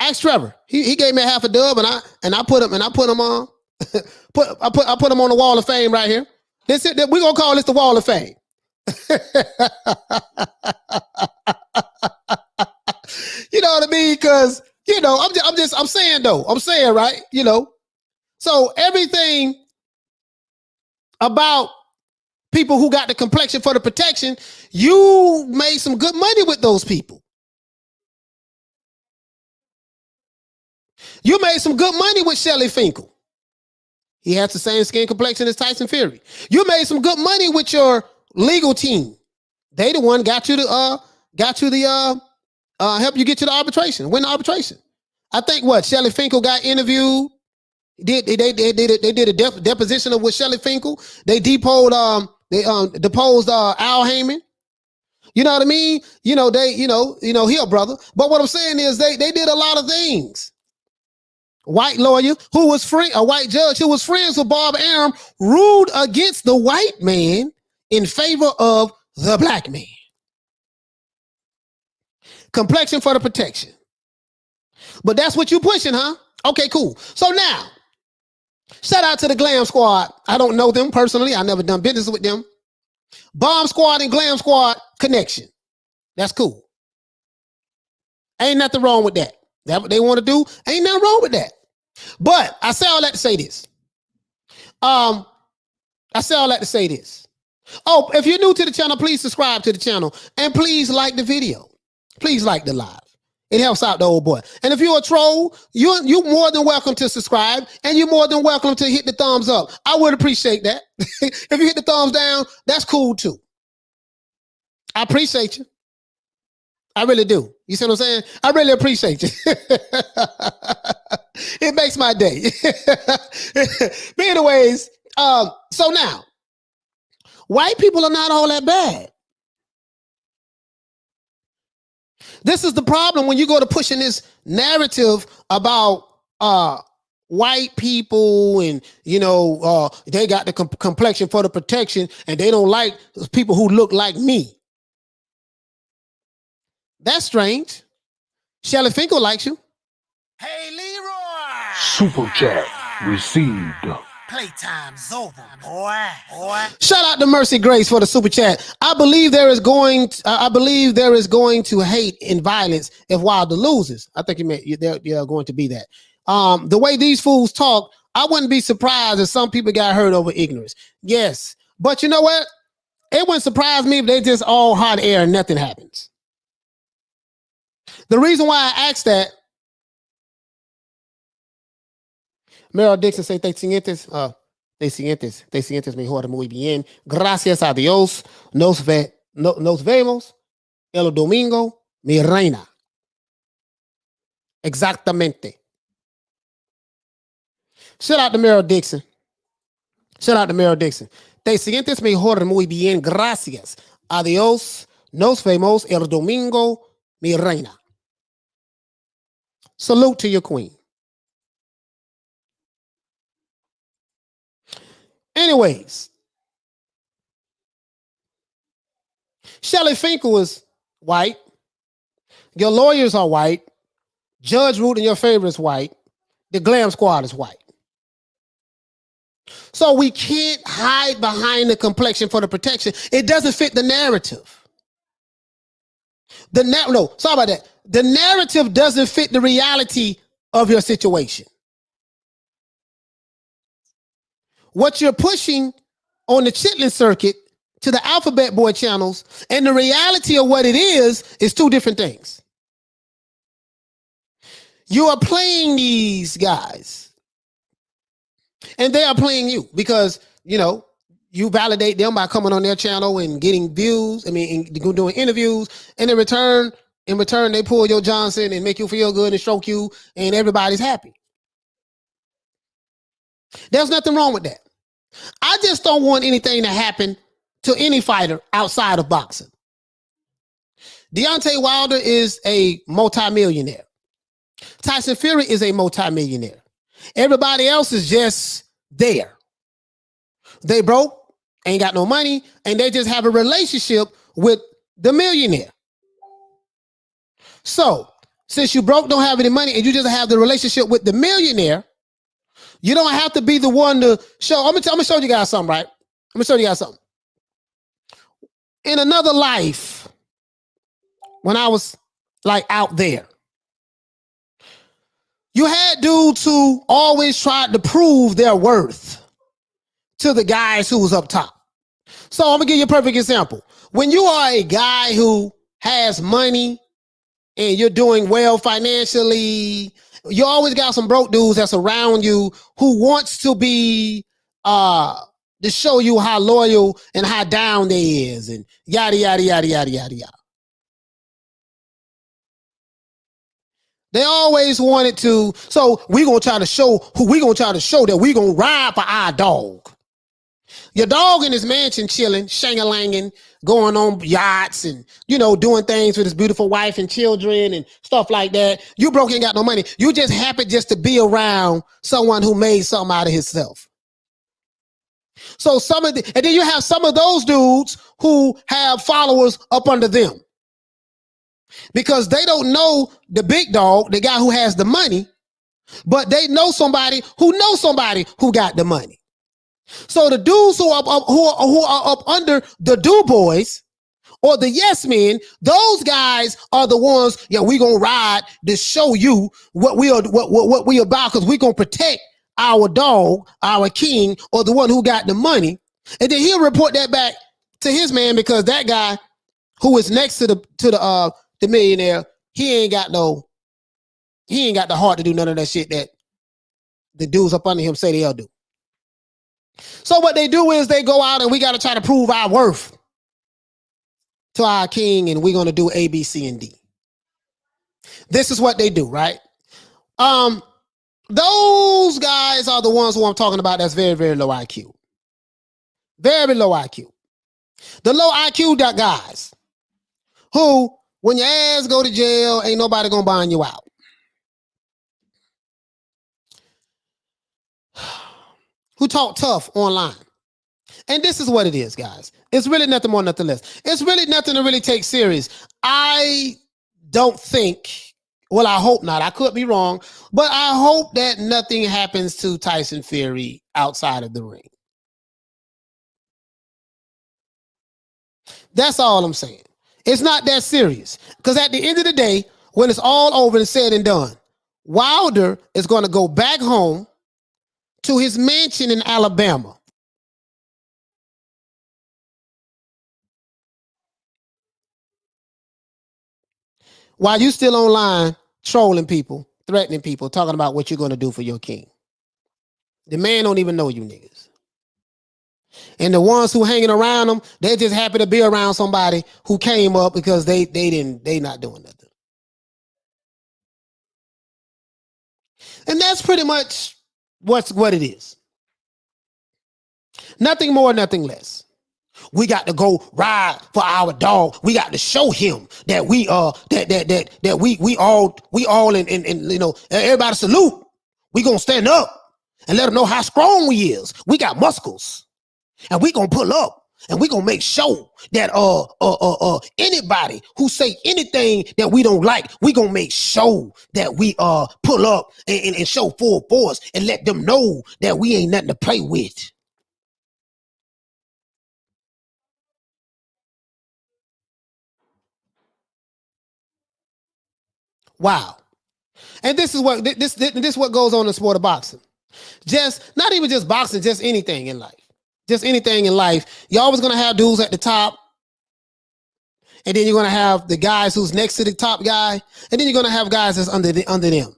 Ask Trevor. He gave me a half a dub, and I put him on. I put him on the wall of fame right here. We're gonna call this the wall of fame. You know what I mean? Because I'm saying right. So everything about people who got the complexion for the protection, you made some good money with those people. You made some good money with Shelly Finkel. He has the same skin complexion as Tyson Fury. You made some good money with your legal team. They the one got you the help you get to the arbitration, win the arbitration. I think what Shelly Finkel got interviewed. They did a deposition of with Shelly Finkel. They deposed Al Heyman. You know what I mean? You know, he a brother. But what I'm saying is they did a lot of things. White lawyer who was a white judge who was friends with Bob Arum ruled against the white man in favor of the black man. Complexion for the protection. But that's what you pushing, huh? Okay, cool. So now, shout out to the Glam Squad. I don't know them personally. I never done business with them. Bomb Squad and Glam Squad connection. That's cool. Ain't nothing wrong with that. That's what they want to do. Ain't nothing wrong with that. But I say all that to say this. Oh, if you're new to the channel, please subscribe to the channel and please like the video. Please like the live. It helps out the old boy. And if you're a troll, you're more than welcome to subscribe and you're more than welcome to hit the thumbs up. I would appreciate that. If you hit the thumbs down, that's cool too. I appreciate you. I really do. You see what I'm saying? I really appreciate you. It makes my day. But anyways, so now, white people are not all that bad. This is the problem when you go to pushing this narrative about white people and, you know, they got the complexion for the protection and they don't like people who look like me. That's strange. Shelly Finkel likes you. Hey, Leroy! Super chat received. Playtime's over, boy. Shout out to Mercy Grace for the super chat. I believe there is going to hate and violence if Wilder loses. I think they're going to be that. The way these fools talk, I wouldn't be surprised if some people got hurt over ignorance. Yes, but you know what? It wouldn't surprise me if they just all hot air and nothing happens. The reason why I asked that, Meryl Dixon say, te siguientes mejor muy bien. Gracias a Dios. Nos vemos el domingo, mi reina. Exactamente. Shout out to Meryl Dixon. Te siguientes mejor muy bien. Gracias a Dios. Nos vemos el domingo, mi reina. Salute to your queen. Anyways, Shelly Finkel is white. Your lawyers are white. Judge Root in your favor is white. The Glam Squad is white. So we can't hide behind the complexion for the protection. It doesn't fit the narrative. Sorry about that. The narrative doesn't fit the reality of your situation. What you're pushing on the Chitlin circuit to the Alphabet Boy channels and the reality of what it is two different things. You are playing these guys and they are playing you because, you know, you validate them by coming on their channel and getting views. And doing interviews, and in return, they pull your Johnson and make you feel good and stroke you, and everybody's happy. There's nothing wrong with that. I just don't want anything to happen to any fighter outside of boxing. Deontay Wilder is a multimillionaire. Tyson Fury is a multimillionaire. Everybody else is just there. They broke, ain't got no money, and they just have a relationship with the millionaire. So, since you broke, don't have any money, and you just have the relationship with the millionaire, you don't have to be the one to show. I'm gonna show you guys something, right? I'm gonna show you guys something. In another life, when I was like out there, you had dudes who always tried to prove their worth to the guys who was up top. So I'm gonna give you a perfect example. When you are a guy who has money and you're doing well financially, you always got some broke dudes that's around you who wants to be to show you how loyal and how down they is and yada yada yada yada yada yada. They always wanted to. So we gonna try to show that we gonna ride for our dog. Your dog in his mansion chilling, shang-a-langing, going on yachts and, doing things with his beautiful wife and children and stuff like that. You broke, ain't got no money. You just happen just to be around someone who made something out of himself. So and then you have some of those dudes who have followers up under them because they don't know the big dog, the guy who has the money, but they know somebody who got the money. So the dudes who are up under the do boys or the yes men, those guys are the ones. Yeah, we gonna ride to show you what we about because we gonna protect our dog, our king, or the one who got the money, and then he'll report that back to his man because that guy who is next to the millionaire, he ain't got the heart to do none of that shit that the dudes up under him say they'll do. So what they do is they go out and we got to try to prove our worth to our king, and we're going to do A, B, C, and D. This is what they do, right? Those guys are the ones who I'm talking about that's very, very low IQ. Very low IQ. The low IQ guys who, when your ass go to jail, ain't nobody going to bond you out. Who talk tough online. And this is what it is, guys. It's really nothing more, nothing less. It's really nothing to really take serious. I don't think, well, I hope not. I could be wrong, but I hope that nothing happens to Tyson Fury outside of the ring. That's all I'm saying. It's not that serious. Because at the end of the day, when it's all over and said and done, Wilder is going to go back home to his mansion in Alabama. While you still online trolling people, threatening people, talking about what you're going to do for your king. The man don't even know you niggas. And the ones who hanging around him, they're just happy to be around somebody who came up because they not doing nothing. And that's pretty much what it is. Nothing more, nothing less. We got to go ride for our dog. We got to show him that we we all in everybody salute. We gonna stand up and let him know how strong we is. We got muscles, and we gonna pull up and we gonna make sure that anybody who say anything that we don't like, we gonna make sure that we pull up and show full force and let them know that we ain't nothing to play with. Wow. And this is what goes on in the sport of boxing. Just not even just boxing, just anything in life. Just anything in life. You're always gonna have dudes at the top, and then you're gonna have the guys who's next to the top guy, and then you're gonna have guys that's under them.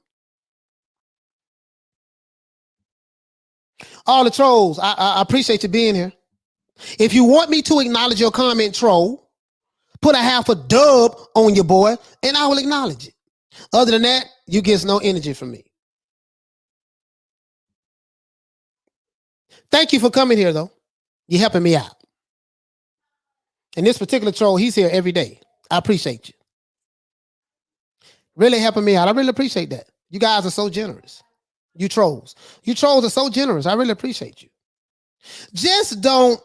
All the trolls, I appreciate you being here. If you want me to acknowledge your comment, troll, put a half a dub on your boy, and I will acknowledge it. Other than that, you get no energy from me. Thank you for coming here, though. You're helping me out. And this particular troll, he's here every day. I appreciate you. Really helping me out. I really appreciate that. You guys are so generous. You trolls. You trolls are so generous. I really appreciate you. Just don't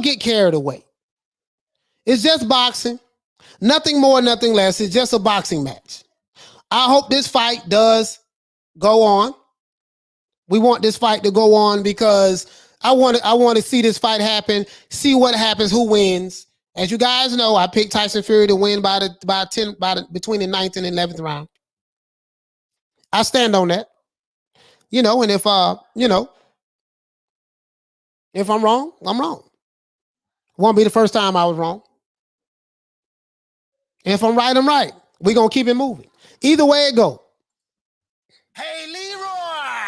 get carried away. It's just boxing. Nothing more, nothing less. It's just a boxing match. I hope this fight does go on. We want this fight to go on because I want to see this fight happen, see what happens, who wins. As you guys know, I picked Tyson Fury to win between the 9th and 11th round. I stand on that. And if I'm wrong, I'm wrong. Won't be the first time I was wrong. And if I'm right, I'm right. We're going to keep it moving. Either way it go. Hey, Leroy!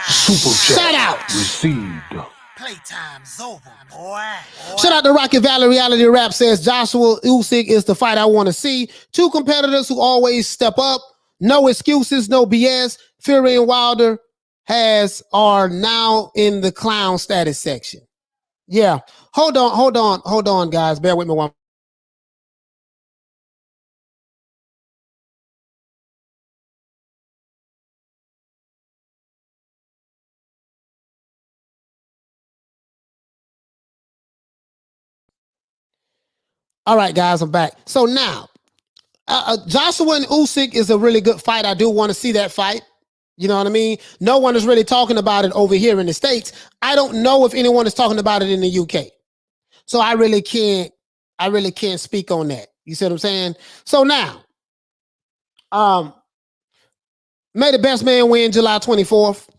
Super chat Shout out. received. Playtime's over, boy. Shout out to Rocket Valley Reality Rap says Joshua Usyk is the fight I want to see. Two competitors who always step up. No excuses, no BS. Fury and Wilder are now in the clown status section. Yeah. Hold on, guys. Bear with me one. All right, guys, I'm back. So now, Joshua and Usyk is a really good fight. I do want to see that fight. You know what I mean? No one is really talking about it over here in the States. I don't know if anyone is talking about it in the UK. So I really can't speak on that. You see what I'm saying? So now, may the best man win July 24th.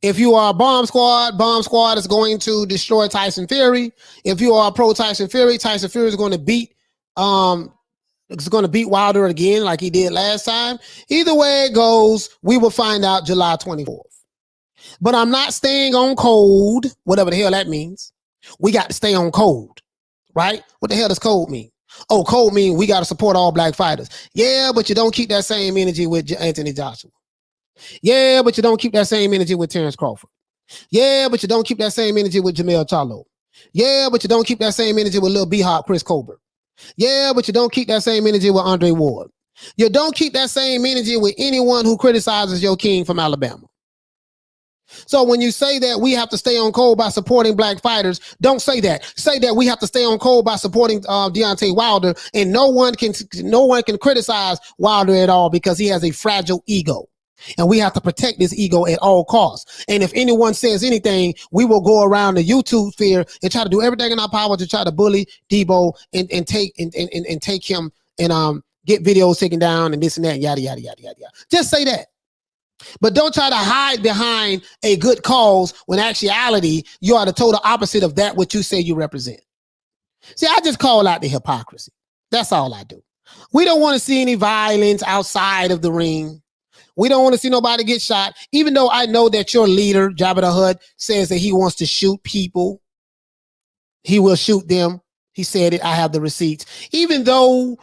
If you are a Bomb Squad is going to destroy Tyson Fury. If you are pro Tyson Fury is going to beat Wilder again like he did last time. Either way it goes, we will find out July 24th. But I'm not staying on code, whatever the hell that means. We got to stay on code, right? What the hell does code mean? Oh, code means we got to support all black fighters. Yeah, but you don't keep that same energy with Anthony Joshua. Yeah, but you don't keep that same energy with Terrence Crawford. Yeah, but you don't keep that same energy with Jamel Charlo. Yeah, but you don't keep that same energy with Lil B-Hop, Chris Colbert. Yeah, but you don't keep that same energy with Andre Ward. You don't keep that same energy with anyone who criticizes your king from Alabama. So when you say that we have to stay on code by supporting black fighters, don't say that. Say that we have to stay on code by supporting Deontay Wilder, and no one can criticize Wilder at all because he has a fragile ego. And we have to protect this ego at all costs. And if anyone says anything, we will go around the YouTube sphere and try to do everything in our power to try to bully Debo and take him and get videos taken down and this and that, and yada yada yada yada yada. Just say that. But don't try to hide behind a good cause when actuality you are the total opposite of that what you say you represent. See, I just call out the hypocrisy. That's all I do. We don't want to see any violence outside of the ring. We don't want to see nobody get shot, even though I know that your leader, Jabba the Hutt, says that he wants to shoot people. He will shoot them. He said it. I have the receipts. Even though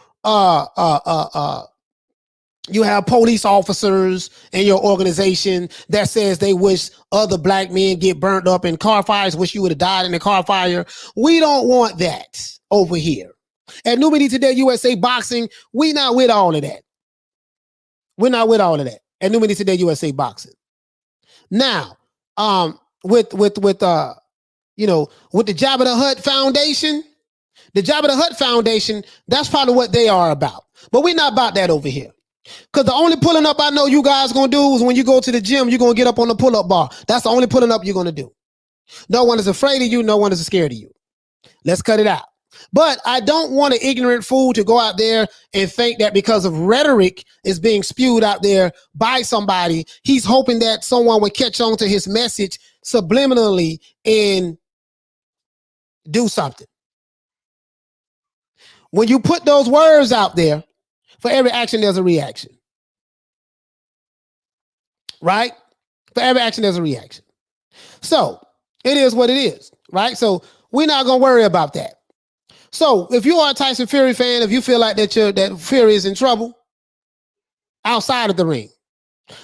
you have police officers in your organization that says they wish other black men get burnt up in car fires, wish you would have died in a car fire. We don't want that over here. At New Media Today USA Boxing, we not with all of that. We're not with all of that. At New Media Today USA Boxing. Now, with the Jabba the Hutt Foundation, that's probably what they are about. But we're not about that over here. Because the only pulling up I know you guys going to do is when you go to the gym, you're going to get up on the pull-up bar. That's the only pulling up you're going to do. No one is afraid of you. No one is scared of you. Let's cut it out. But I don't want an ignorant fool to go out there and think that because of rhetoric is being spewed out there by somebody, he's hoping that someone would catch on to his message subliminally and do something. When you put those words out there, for every action, there's a reaction. Right? For every action, there's a reaction. So it is what it is. Right? So we're not going to worry about that. So if you are a Tyson Fury fan, if you feel like that Fury is in trouble outside of the ring,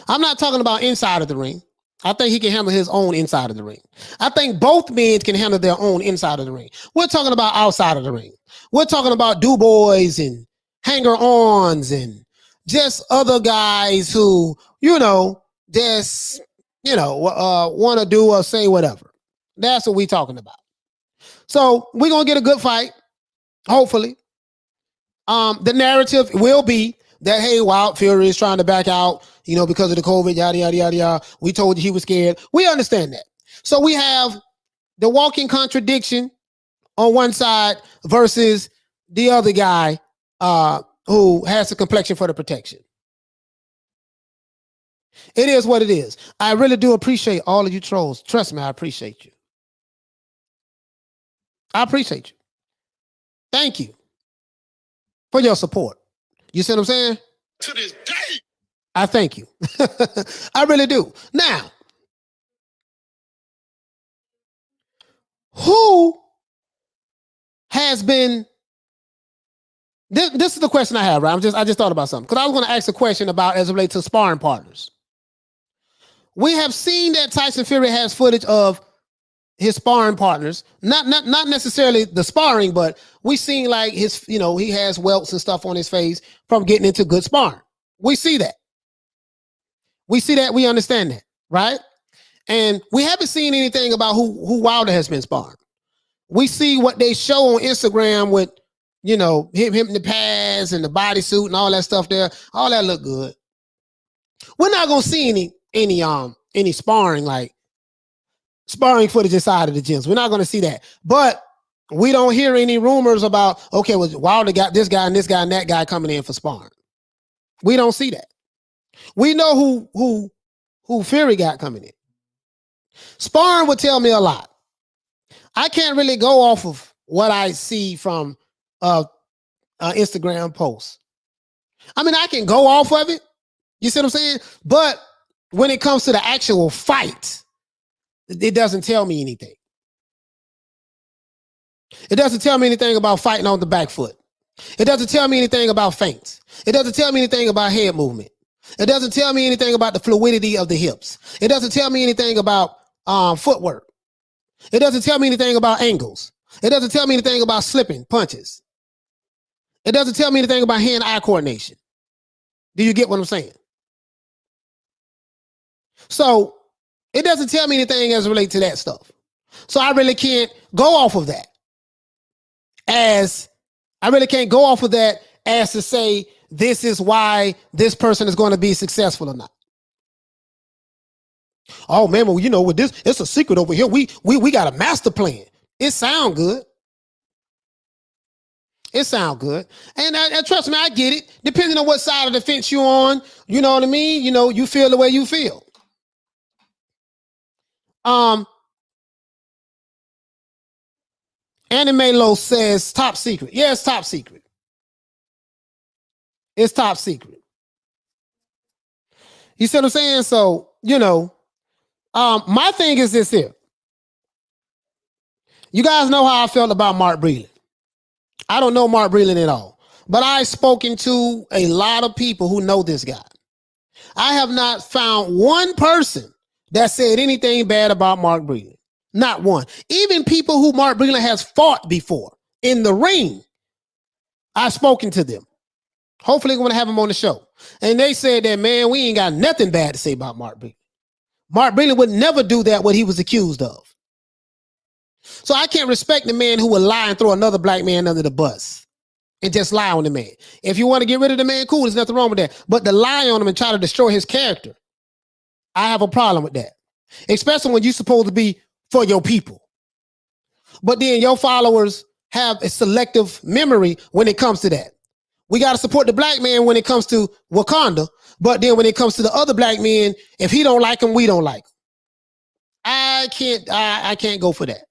I'm not talking about inside of the ring. I think he can handle his own inside of the ring. I think both men can handle their own inside of the ring. We're talking about outside of the ring. We're talking about do-boys and hanger-ons and just other guys who, just, want to do or say whatever. That's what we're talking about. So we're going to get a good fight. Hopefully, the narrative will be that, hey, Wild Fury is trying to back out, because of the COVID, yada, yada, yada, yada. We told you he was scared. We understand that. So we have the walking contradiction on one side versus the other guy who has the complexion for the protection. It is what it is. I really do appreciate all of you trolls. Trust me, I appreciate you. I appreciate you. Thank you for your support. You see what I'm saying? To this day. I thank you. I really do. Now, Who has been, this is the question I have, right? I just thought about something. Because I was going to ask a question about as it relates to sparring partners. We have seen that Tyson Fury has footage of his sparring partners, not necessarily the sparring, but we seen like his, he has welts and stuff on his face from getting into good sparring. We see that. We understand that, right? And we haven't seen anything about who Wilder has been sparring. We see what they show on Instagram with, him in the pads and the bodysuit and all that stuff there. All that look good. We're not gonna see any sparring, like sparring footage inside of the gyms. We're not gonna see that. But we don't hear any rumors about, okay, well, Wilder got this guy and this guy and that guy coming in for sparring. We don't see that. We know who Fury got coming in. Sparring would tell me a lot. I can't really go off of what I see from Instagram posts. I mean, I can go off of it. You see what I'm saying? But when it comes to the actual fight, it doesn't tell me anything. It doesn't tell me anything about fighting on the back foot. It doesn't tell me anything about feints. It doesn't tell me anything about head movement. It doesn't tell me anything about the fluidity of the hips. It doesn't tell me anything about footwork. It doesn't tell me anything about angles. It doesn't tell me anything about slipping punches. It doesn't tell me anything about hand-eye coordination. Do you get what I'm saying? So it doesn't tell me anything as it relates to that stuff. So I really can't go off of that. As to say this is why this person is going to be successful or not. Oh man, well, with this, it's a secret over here. We got a master plan. It sound good. It sound good. And trust me, I get it. Depending on what side of the fence you're on, you know what I mean? You feel the way you feel. Anime Lo says top secret. Yeah, it's top secret. It's top secret. You see what I'm saying? So, my thing is this here. You guys know how I felt about Mark Breland. I don't know Mark Breland at all, but I've spoken to a lot of people who know this guy. I have not found one person that said anything bad about Mark Breland. Not one. Even people who Mark Breland has fought before in the ring, I've spoken to them. Hopefully we're going to have him on the show. And they said that, man, we ain't got nothing bad to say about Mark Breland. Mark Breland would never do that, what he was accused of. So I can't respect the man who would lie and throw another black man under the bus and just lie on the man. If you want to get rid of the man, cool, there's nothing wrong with that. But to lie on him and try to destroy his character, I have a problem with that. Especially when you're supposed to be for your people. But then your followers have a selective memory when it comes to that. We got to support the black man when it comes to Wakanda. But then when it comes to the other black men, if he don't like him, we don't like him. I can't go for that.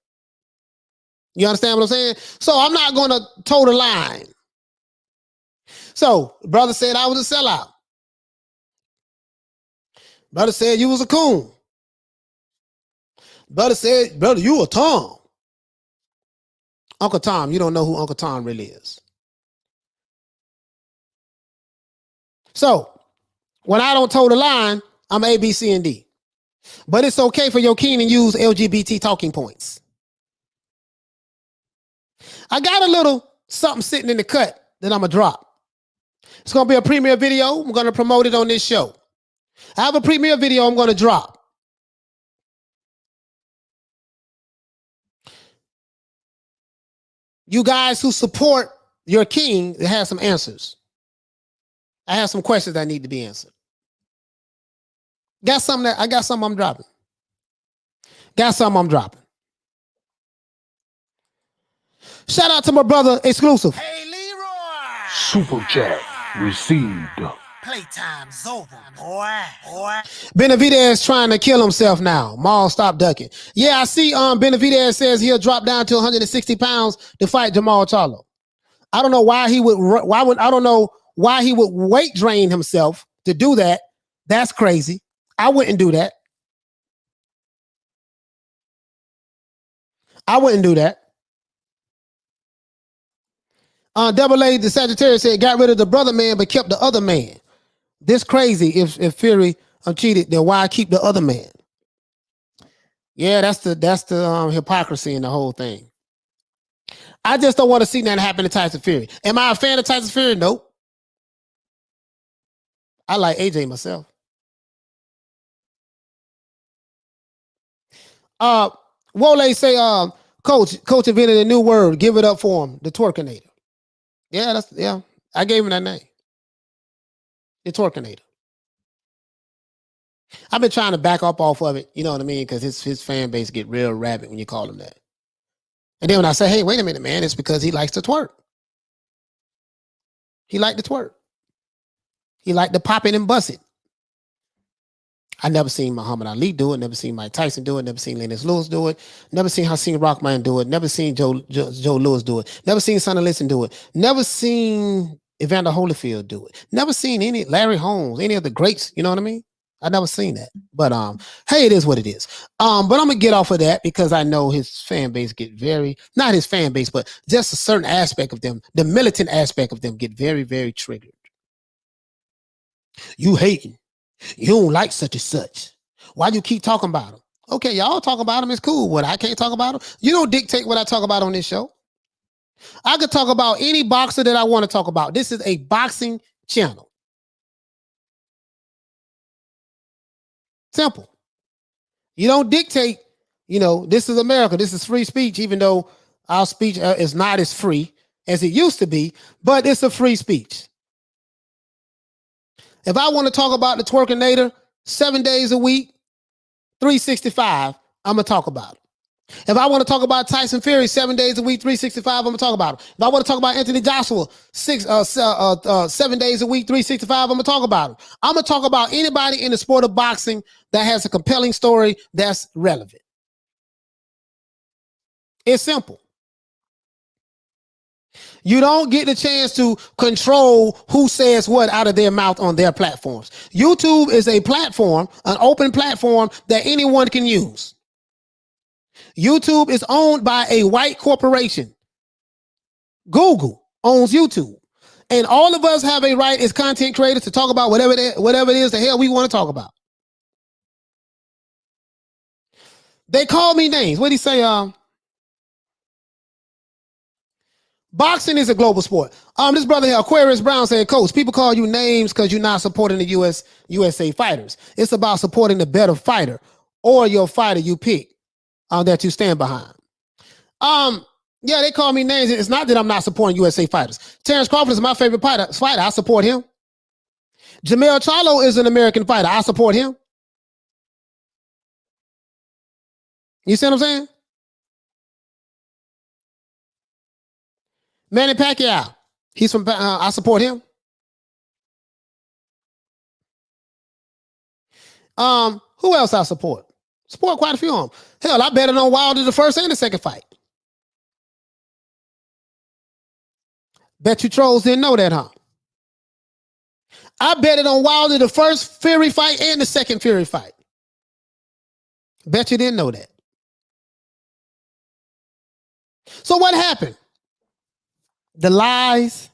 You understand what I'm saying? So I'm not going to toe the line. So brother said I was a sellout. Brother said you was a coon. Brother said, brother, you a Tom. Uncle Tom, you don't know who Uncle Tom really is. So when I don't toe the line, I'm A, B, C, and D. But it's okay for your king to use LGBT talking points. I got a little something sitting in the cut that I'm going to drop. It's going to be a premiere video. I'm going to promote it on this show. I have a premiere video I'm going to drop. You guys who support your king, it has some answers. I have some questions that need to be answered. I got something I'm dropping. Shout out to my brother Exclusive. Hey, Leroy! Super chat received. Playtime's over, boy. Benavidez trying to kill himself now. Maul, stop ducking. Yeah, I see Benavidez says he'll drop down to 160 pounds to fight Jamal Charlo. I don't know why he would weight drain himself to do that. That's crazy. I wouldn't do that. I wouldn't do that. Double A, the Sagittarius said, got rid of the brother man, but kept the other man. This crazy. If Fury cheated, then why keep the other man? Yeah, that's the hypocrisy in the whole thing. I just don't want to see that happen to Tyson Fury. Am I a fan of Tyson Fury? Nope. I like AJ myself. Wole say, coach invented a new word. Give it up for him. The twerkinator. Yeah, I gave him that name. The twerkinator. I've been trying to back up off of it, you know what I mean? Because his fan base get real rabid when you call him that. And then when I say, hey, wait a minute, man, it's because he likes to twerk. He liked to twerk. He liked to pop it and bust it. I never seen Muhammad Ali do it. Never seen Mike Tyson do it. Never seen Lennox Lewis do it. Never seen Hakeem Rockman do it. Never seen Joe Lewis do it. Never seen Sonny Liston do it. Never seen Evander Holyfield do it. Never seen any Larry Holmes, any of the greats. You know what I mean? I never seen that. But hey, it is what it is. But I'm gonna get off of that because I know his fan base get not his fan base, but just a certain aspect of them, the militant aspect of them get very, very triggered. You hating. You don't like such and such. Why do you keep talking about him? Okay, y'all talk about him. It's cool. What, I can't talk about him? You don't dictate what I talk about on this show. I could talk about any boxer that I want to talk about. This is a boxing channel. Simple. You don't dictate, this is America. This is free speech, even though our speech is not as free as it used to be, but it's a free speech. If I want to talk about the twerkinator 7 days a week, 365, I'm going to talk about it. If I want to talk about Tyson Fury 7 days a week, 365, I'm going to talk about it. If I want to talk about Anthony Joshua 7 days a week, 365, I'm going to talk about it. I'm going to talk about anybody in the sport of boxing that has a compelling story that's relevant. It's simple. You don't get the chance to control who says what out of their mouth on their platforms. YouTube is a platform, an open platform that anyone can use. YouTube is owned by a white corporation. Google owns YouTube. And all of us have a right as content creators to talk about whatever it is the hell we want to talk about. They call me names. What do you say? Boxing is a global sport. This brother here, Aquarius Brown, said, Coach, people call you names because you're not supporting the USA fighters. It's about supporting the better fighter or your fighter you pick that you stand behind. Yeah, they call me names. It's not that I'm not supporting USA fighters. Terrence Crawford is my favorite fighter. I support him. Jamel Charlo is an American fighter. I support him. You see what I'm saying? Manny Pacquiao, he's from, I support him. Who else I support? Support quite a few of them. Hell, I betted on Wilder the first and the second fight. Bet you trolls didn't know that, huh? I betted on Wilder the first Fury fight and the second Fury fight. Bet you didn't know that. So what happened? The lies,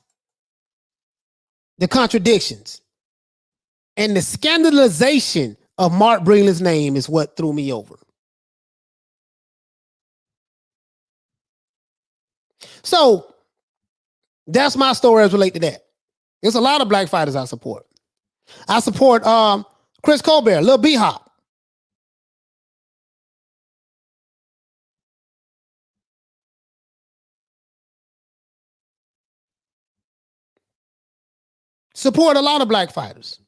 the contradictions, and the scandalization of Mark Breland's name is what threw me over. So that's my story as related to that. There's a lot of black fighters I support. I support Chris Colbert, Lil B-Hop. Support a lot of black fighters.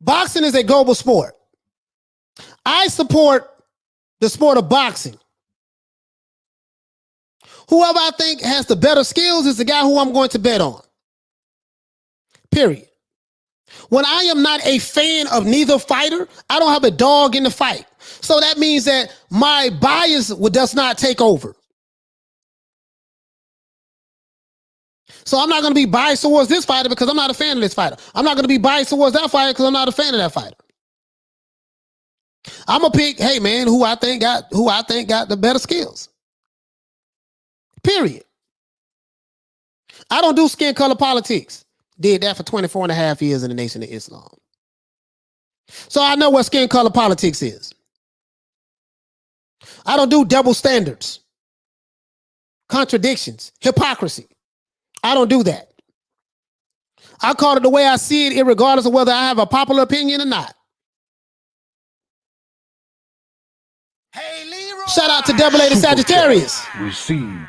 Boxing is a global sport. I support the sport of boxing. Whoever I think has the better skills is the guy who I'm going to bet on. Period. When I am not a fan of neither fighter, I don't have a dog in the fight. So that means that my bias does not take over. So I'm not going to be biased towards this fighter because I'm not a fan of this fighter. I'm not going to be biased towards that fighter because I'm not a fan of that fighter. I'm gonna pick, hey man, who I think got the better skills. Period. I don't do skin color politics. Did that for 24 and a half years in the Nation of Islam. So I know what skin color politics is. I don't do double standards, contradictions, hypocrisy. I don't do that. I call it the way I see it, regardless of whether I have a popular opinion or not. Hey, Leroy. Shout out to Double A the Sagittarius. Received.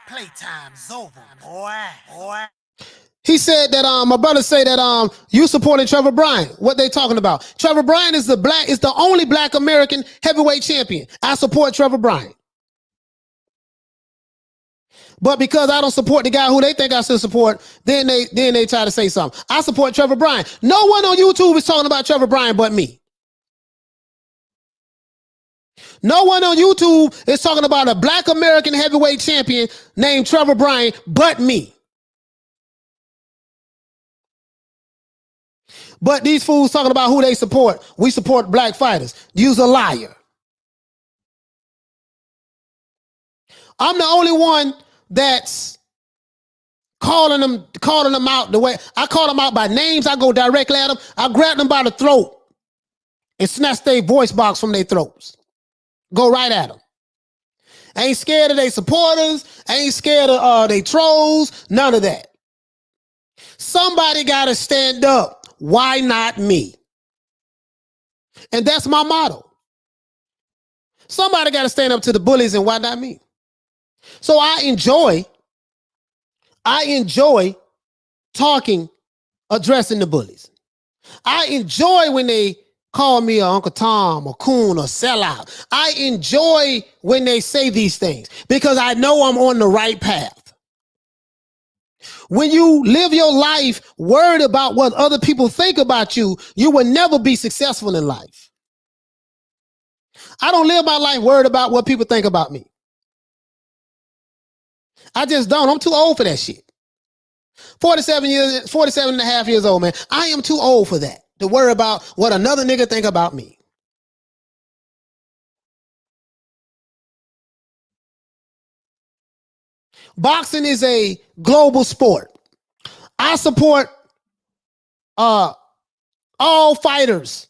Playtime's over, boy. He said that my brother say that you supporting Trevor Bryan. What they talking about? Trevor Bryan is the only black American heavyweight champion. I support Trevor Bryan. But because I don't support the guy who they think I should support, then they try to say something. I support Trevor Bryan. No one on YouTube is talking about Trevor Bryan but me. No one on YouTube is talking about a black American heavyweight champion named Trevor Bryan but me. But these fools talking about who they support. We support black fighters. You's a liar. I'm the only one that's calling them out the way I call them out by names. I go directly at them. I grab them by the throat and snatch their voice box from their throats. Go right at them. Ain't scared of their supporters. Ain't scared of their trolls. None of that. Somebody got to stand up. Why not me? And that's my motto. Somebody got to stand up to the bullies, and why not me? So I enjoy talking, addressing the bullies. I enjoy when they call me a Uncle Tom, a coon, or sellout. I enjoy when they say these things because I know I'm on the right path. When you live your life worried about what other people think about you, you will never be successful in life. I don't live my life worried about what people think about me. I just don't. I'm too old for that shit. 47 and a half years old, man. I am too old for that, to worry about what another nigga think about me. Boxing is a global sport. I support all fighters,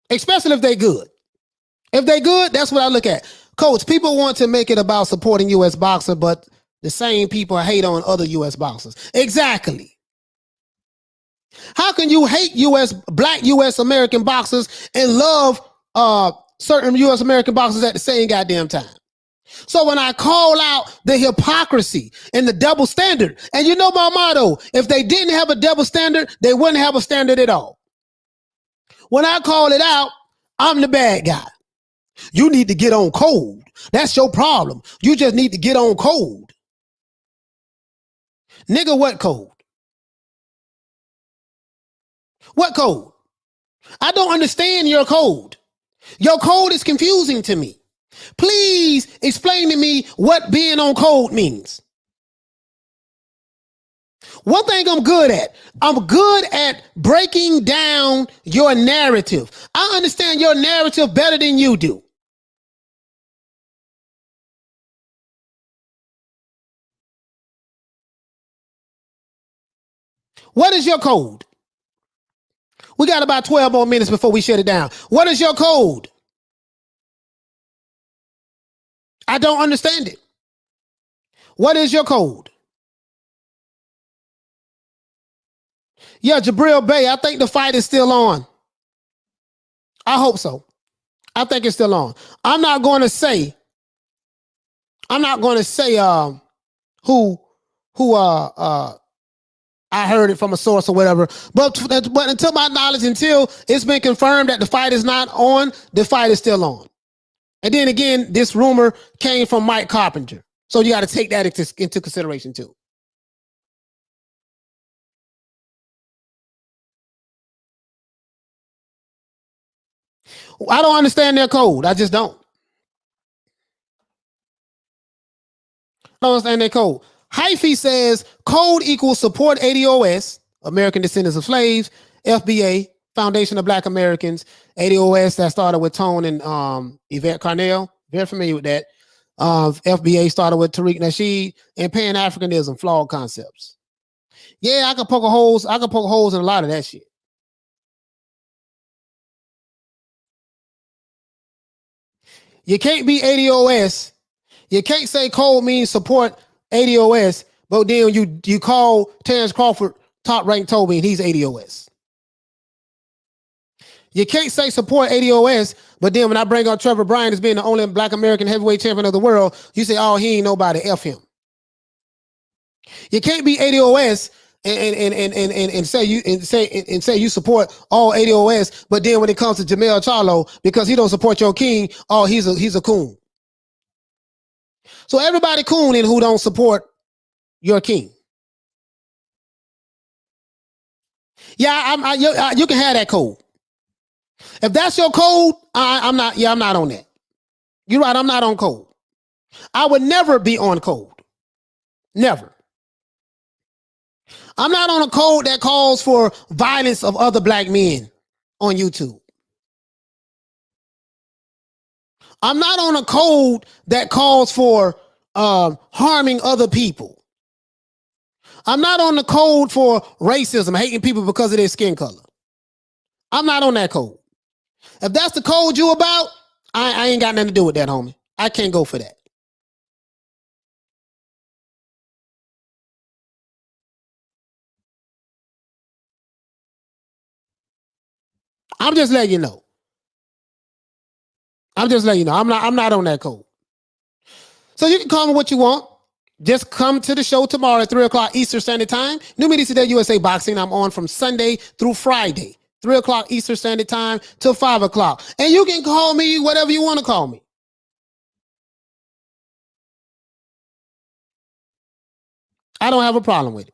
especially if they good. If they good, that's what I look at. Coach, people want to make it about supporting U.S. boxer, but the same people hate on other U.S. boxers. Exactly. How can you hate black U.S. American boxers and love certain U.S. American boxers at the same goddamn time? So when I call out the hypocrisy and the double standard, and you know my motto, if they didn't have a double standard, they wouldn't have a standard at all. When I call it out, I'm the bad guy. You need to get on code. That's your problem. You just need to get on code. Nigga, what code? What code? I don't understand your code. Your code is confusing to me. Please explain to me what being on code means. One thing I'm good at breaking down your narrative. I understand your narrative better than you do. What is your code? We got about 12 more minutes before we shut it down. What is your code? I don't understand it. What is your code? Yeah, Jabril Bay, I think the fight is still on. I hope so. I think it's still on. I'm not going to say who I heard it from a source or whatever. But until my knowledge, until it's been confirmed that the fight is not on, the fight is still on. And then again, this rumor came from Mike Carpenter. So you got to take that into consideration too. I don't understand their code. I just don't. I don't understand their code. Hyphy says code equals support ADOS, American Descendants of Slaves, FBA, Foundation of Black Americans, ADOS that started with Tone and Yvette Carnell. Very familiar with that. FBA started with Tariq Nasheed, and Pan-Africanism, flawed concepts. Yeah, I could poke holes in a lot of that shit. You can't be ADOS. You can't say code means support ADOS, but then you call Terrence Crawford top ranked Toby and he's ADOS. You can't say support ADOS, but then when I bring up Trevor Bryan as being the only Black American heavyweight champion of the world, you say, oh, he ain't nobody, F him. You can't be ADOS and say you support all ADOS, but then when it comes to Jamel Charlo, because he don't support your king, oh, he's a coon. So everybody coon in who don't support your king. Yeah, you can have that code. If that's your code, I'm not on that. You're right, I'm not on code. I would never be on code. Never. I'm not on a code that calls for violence of other Black men on YouTube. I'm not on a code that calls for harming other people. I'm not on the code for racism, hating people because of their skin color. I'm not on that code. If that's the code you about, I ain't got nothing to do with that, homie. I can't go for that. I'm just letting you know. I'm not on that code. So you can call me what you want. Just come to the show tomorrow at 3 o'clock Eastern Standard Time. New Media Today USA Boxing. I'm on from Sunday through Friday. 3 o'clock Eastern Standard Time till 5 o'clock. And you can call me whatever you want to call me. I don't have a problem with it.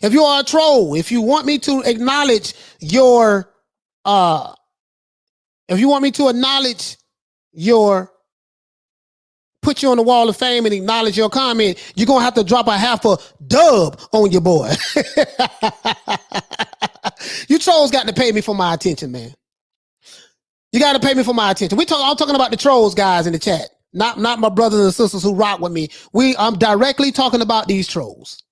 If you are a troll, if you want me to acknowledge your put you on the wall of fame and acknowledge your comment, you're going to have to drop a half a dub on your boy. You trolls got to pay me for my attention, man. You got to pay me for my attention. I'm talking about the trolls guys in the chat, not my brothers and sisters who rock with me. I'm directly talking about these trolls.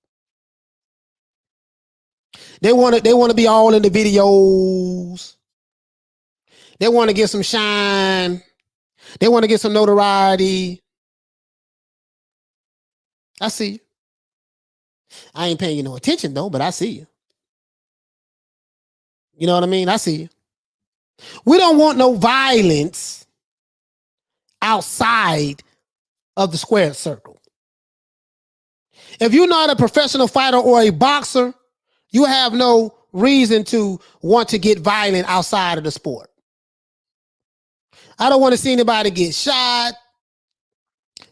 They want to be all in the videos. They want to get some shine. They want to get some notoriety. I see you. I ain't paying you no attention though, but I see you. You know what I mean? I see you. We don't want no violence outside of the squared circle. If you're not a professional fighter or a boxer, you have no reason to want to get violent outside of the sport. I don't want to see anybody get shot,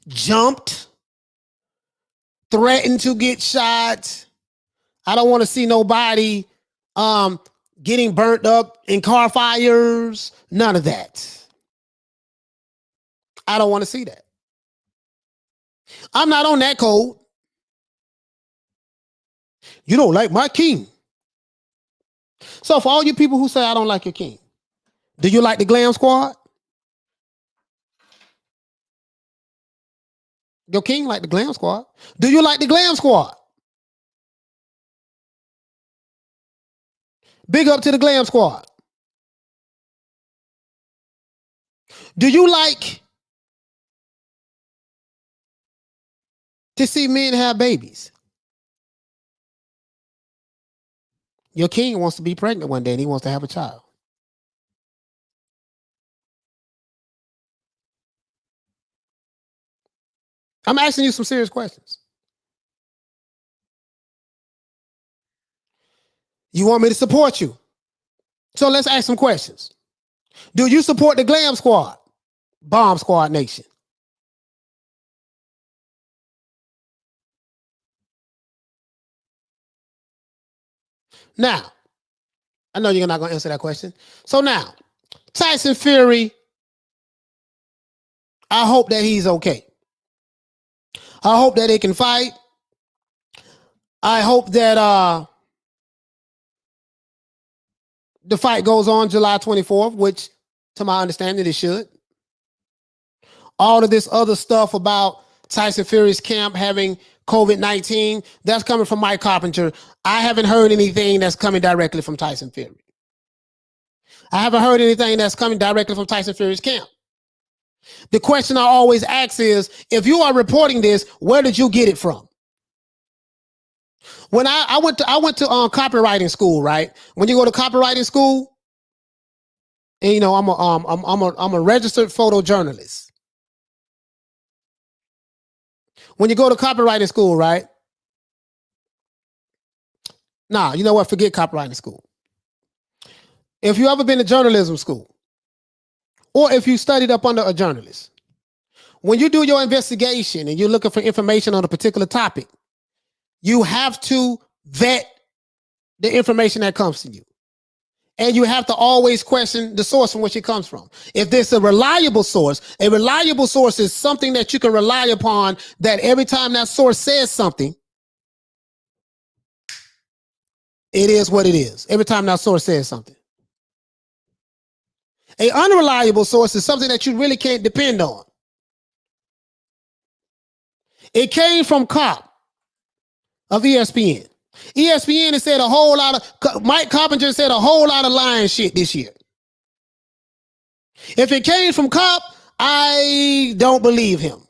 jumped, threatened to get shot. I don't want to see nobody getting burnt up in car fires. None of that. I don't want to see that. I'm not on that code. You don't like my king. So for all you people who say I don't like your king, do you like the Glam Squad? Your king like the Glam Squad. Do you like the Glam Squad? Big up to the Glam Squad. Do you like to see men have babies? Your king wants to be pregnant one day and he wants to have a child. I'm asking you some serious questions. You want me to support you? So let's ask some questions. Do you support the Glam Squad? Bomb Squad Nation. Now, I know you're not going to answer that question. So now, Tyson Fury, I hope that he's okay. I hope that they can fight. I hope that the fight goes on July 24th, which to my understanding it should. All of this other stuff about Tyson Fury's camp having COVID-19, that's coming from Mike Carpenter. I haven't heard anything that's coming directly from Tyson Fury. I haven't heard anything that's coming directly from Tyson Fury's camp. The question I always ask is, if you are reporting this, where did you get it from? When I went to copywriting school, right? When you go to copywriting school, and you know I'm a registered photojournalist. When you go to copywriting school, right? Nah, you know what? Forget copywriting school. If you ever been to journalism school, or if you studied up under a journalist, when you do your investigation and you're looking for information on a particular topic, you have to vet the information that comes to you. And you have to always question the source from which it comes from. If there's a reliable source is something that you can rely upon, that every time that source says something, it is what it is. Every time that source says something. An unreliable source is something that you really can't depend on. It came from Cop of ESPN. ESPN has said a whole lot of, Mike Carpenter said a whole lot of lying shit this year. If it came from Cop, I don't believe him.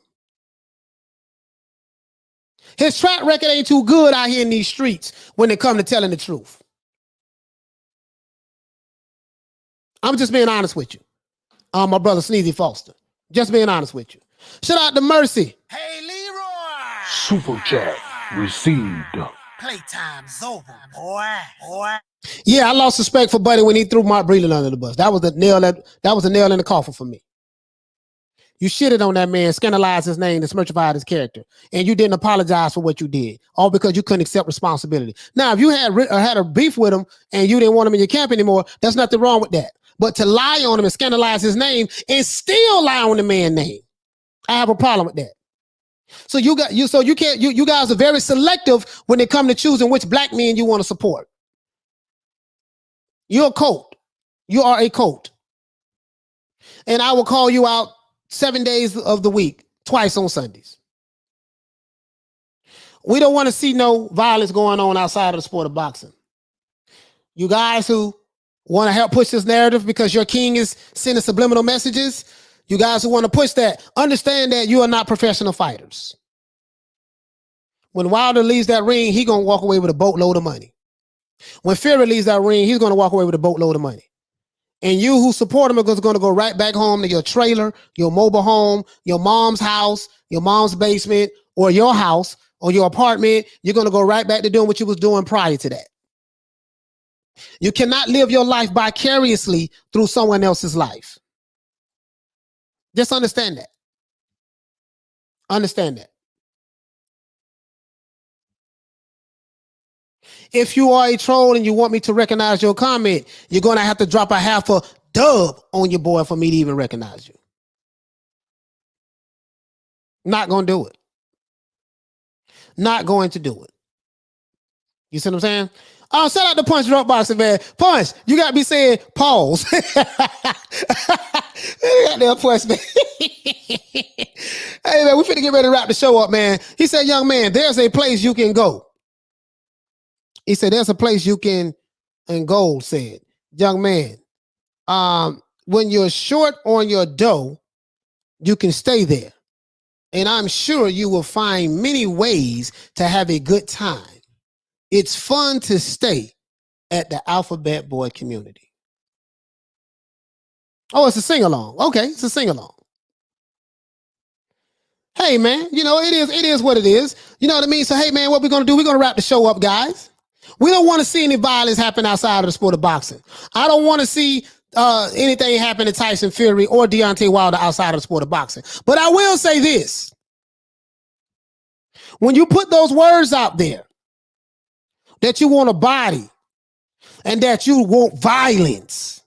His track record ain't too good out here in these streets when it comes to telling the truth. I'm just being honest with you. My brother Sneezy Foster. Just being honest with you. Shout out to Mercy. Hey, Leroy! Super chat received. Playtime's over, boy. Yeah, I lost respect for Buddy when he threw Mark Breland under the bus. That was the nail in the coffin for me. You shitted on that man, scandalized his name, and smirchified his character, and you didn't apologize for what you did, all because you couldn't accept responsibility. Now, if you had a beef with him and you didn't want him in your camp anymore, there's nothing wrong with that. But to lie on him and scandalize his name and still lie on the man's name, I have a problem with that. So you guys are very selective when it comes to choosing which black men you want to support. You're a cult. You are a cult. And I will call you out 7 days of the week, twice on Sundays. We don't want to see no violence going on outside of the sport of boxing. You guys who want to help push this narrative because your king is sending subliminal messages, you guys who want to push that, understand that you are not professional fighters. When Wilder leaves that ring, he's going to walk away with a boatload of money. When Fury leaves that ring, he's going to walk away with a boatload of money. And you who support him are going to go right back home to your trailer, your mobile home, your mom's house, your mom's basement, or your house, or your apartment. You're going to go right back to doing what you was doing prior to that. You cannot live your life vicariously through someone else's life. Just understand that. Understand that. If you are a troll and you want me to recognize your comment, you're going to have to drop a half a dub on your boy for me to even recognize you. Not going to do it. Not going to do it. You see what I'm saying? Oh, shout out to Punch Drop Boxing, man. Punch, you got to be saying pause. Goddamn Punch, man. Hey, man, we finna get ready to wrap the show up, man. He said, young man, there's a place you can go. He said, there's a place you can, and Gold said, young man, when you're short on your dough, you can stay there. And I'm sure you will find many ways to have a good time. It's fun to stay at the Alphabet Boy community. Oh, it's a sing-along. Okay, it's a sing-along. Hey, man, you know, it is what it is. You know what I mean? So, hey, man, what we're going to do, we're going to wrap the show up, guys. We don't want to see any violence happen outside of the sport of boxing. I don't want to see anything happen to Tyson Fury or Deontay Wilder outside of the sport of boxing. But I will say this. When you put those words out there, that you want a body and that you want violence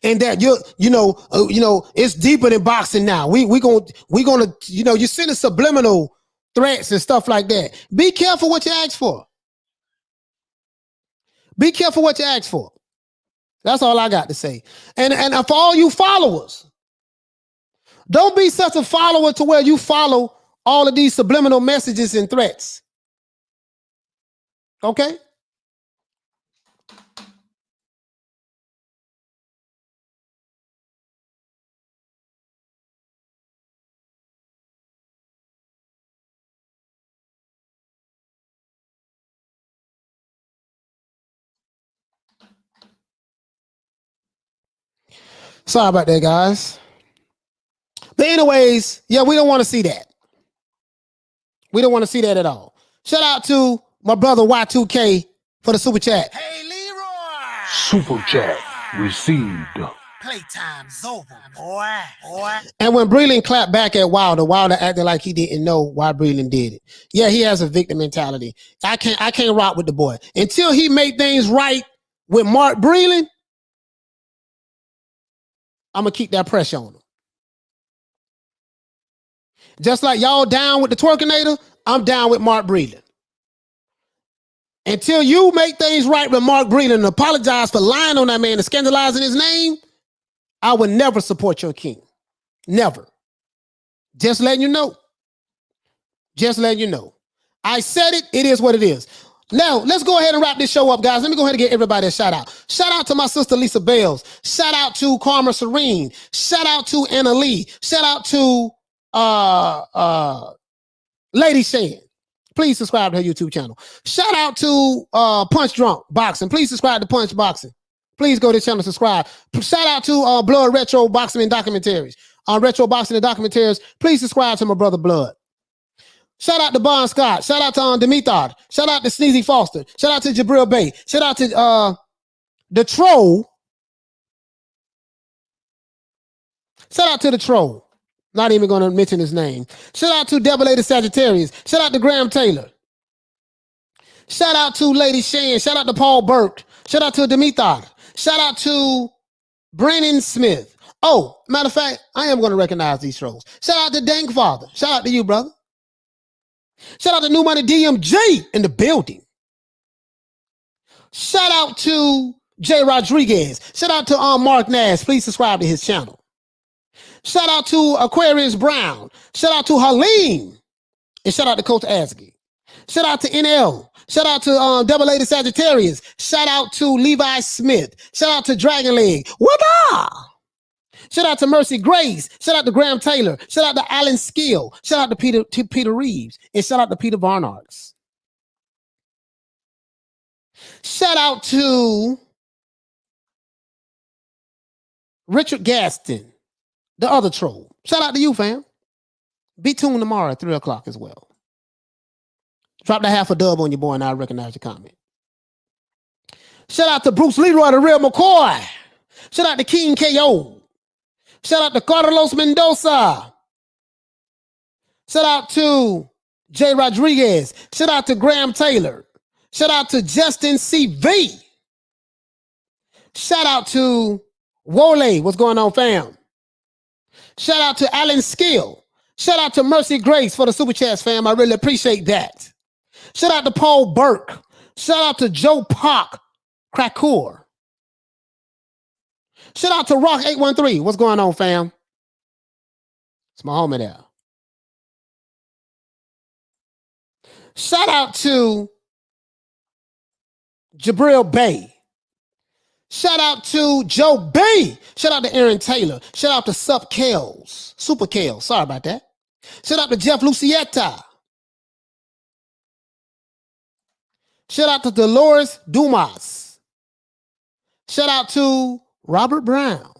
and that you know, it's deeper than boxing now. We gonna, you know, you're sending subliminal threats and stuff like that. Be careful what you ask for. Be careful what you ask for. That's all I got to say. And for all you followers, don't be such a follower to where you follow all of these subliminal messages and threats. Okay? Sorry about that, guys. But anyways, yeah, we don't want to see that. We don't want to see that at all. Shout out to my brother Y2K for the super chat. Hey, Leroy. Super chat received. Playtime's over, boy. And when Breland clapped back at Wilder, Wilder acted like he didn't know why Breland did it. Yeah, he has a victim mentality. I can't rock with the boy. Until he made things right with Mark Breland, I'm going to keep that pressure on him. Just like y'all down with the Twerkinator, I'm down with Mark Breland. Until you make things right with Mark Breland and apologize for lying on that man and scandalizing his name, I would never support your king. Never. Just letting you know. Just letting you know. I said it. It is what it is. Now, let's go ahead and wrap this show up, guys. Let me go ahead and get everybody a shout out. Shout out to my sister, Lisa Bales. Shout out to Karma Serene. Shout out to Anna Lee. Shout out to Lady Shan. Please subscribe to her YouTube channel. Shout out to Punch Drunk Boxing. Please subscribe to Punch Boxing. Please go to the channel, subscribe. Shout out to Blood Retro Boxing and Documentaries. Retro Boxing and Documentaries. Please subscribe to my brother Blood. Shout out to Bon Scott. Shout out to Demithard. Shout out to Sneezy Foster. Shout out to Jabril Bay. Shout out to the Troll. Shout out to the Troll. Not even going to mention his name. Shout out to Double A the Sagittarius. Shout out to Graham Taylor. Shout out to Lady Shan. Shout out to Paul Burke. Shout out to Demithard. Shout out to Brennan Smith. Oh, matter of fact, I am going to recognize these trolls. Shout out to Dank Father. Shout out to you, brother. Shout out to New Money DMG in the building. Shout out to Jay Rodriguez. Shout out to Mark Nash. Please subscribe to his channel. Shout out to Aquarius Brown. Shout out to Halim. And shout out to Coach Asgey. Shout out to NL. Shout out to Double A the Sagittarius. Shout out to Levi Smith. Shout out to Dragon Leg. What up? Shout out to Mercy Grace. Shout out to Graham Taylor. Shout out to Alan Skill. Shout out to Peter Reeves. And shout out to Peter Varnarks. Shout out to Richard Gaston, the other troll. Shout out to you, fam. Be tuned tomorrow at 3 o'clock as well. Drop that half a dub on your boy and I'll recognize your comment. Shout out to Bruce Leroy, the real McCoy. Shout out to King KO. Shout out to Carlos Mendoza. Shout out to Jay Rodriguez. Shout out to Graham Taylor. Shout out to Justin CV. Shout out to Wole. What's going on, fam? Shout out to Alan Skill. Shout out to Mercy Grace for the super chats, fam. I really appreciate that. Shout out to Paul Burke. Shout out to Joe Park Krakour. Shout out to Rock 813. What's going on, fam? It's my homie there. Shout out to Jabril Bay. Shout out to Joe B. Shout out to Aaron Taylor. Shout out to Sup Kels. Super Kels. Sorry about that. Shout out to Jeff Lucietta. Shout out to Dolores Dumas. Shout out to Robert Brown,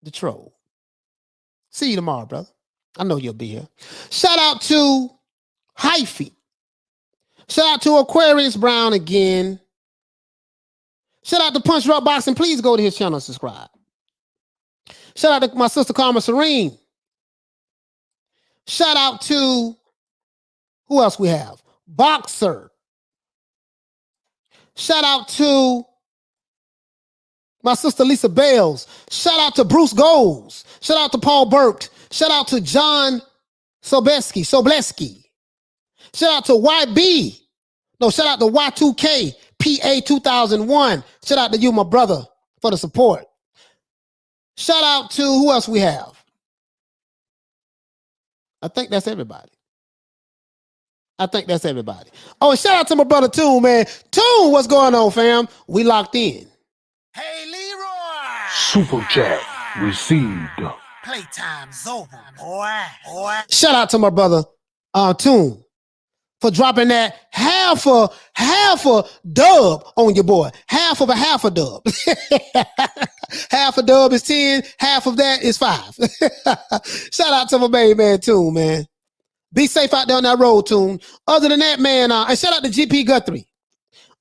the troll. See you tomorrow, brother. I know you'll be here. Shout out to Hyphy. Shout out to Aquarius Brown again. Shout out to Punch Drunk Boxing. Please go to his channel and subscribe. Shout out to my sister Karma Serene. Shout out to who else we have? Boxer. Shout out to my sister Lisa Bales. Shout out to Bruce Goals. Shout out to Paul Burke. Shout out to John Sobleski. Shout out to YB. No, shout out to Y2K. PA 2001. Shout out to you, my brother, for the support. Shout out to who else we have? I think that's everybody. Oh, shout out to my brother Toon, man. Toon, what's going on, fam? We locked in. Hey, Leroy. Super chat received. Playtime's over, boy. Shout out to my brother Toon for dropping that half a dub on your boy. Half a dub. Half a dub is 10, half of that is 5. Shout out to my baby man Toon, man. Be safe out there on that road, Toon. Other than that, man, and shout out to GP Guthrie.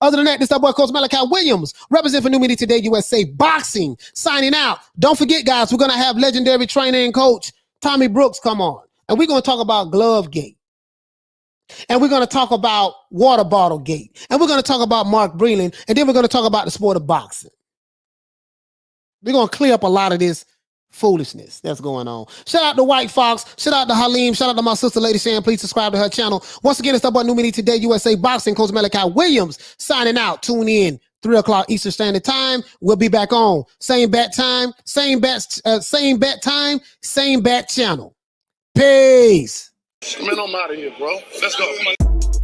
Other than that, this that boy Coach Malachi Williams, represent for New Media Today USA Boxing, signing out. Don't forget, guys, we're going to have legendary trainer and coach Tommy Brooks come on. And we're going to talk about Glove Gate. And we're going to talk about Water Bottle Gate. And we're going to talk about Mark Breland. And then we're going to talk about the sport of boxing. We're going to clear up a lot of this foolishness that's going on. Shout out to White Fox. Shout out to Halim. Shout out to my sister, Lady Shan. Please subscribe to her channel. Once again, it's about New Media Today USA Boxing. Coach Malachi Williams signing out. Tune in 3 o'clock Eastern Standard Time. We'll be back on. Same bat time, same bat time, same bat channel. Peace. Man, I'm out of here, bro. Let's go.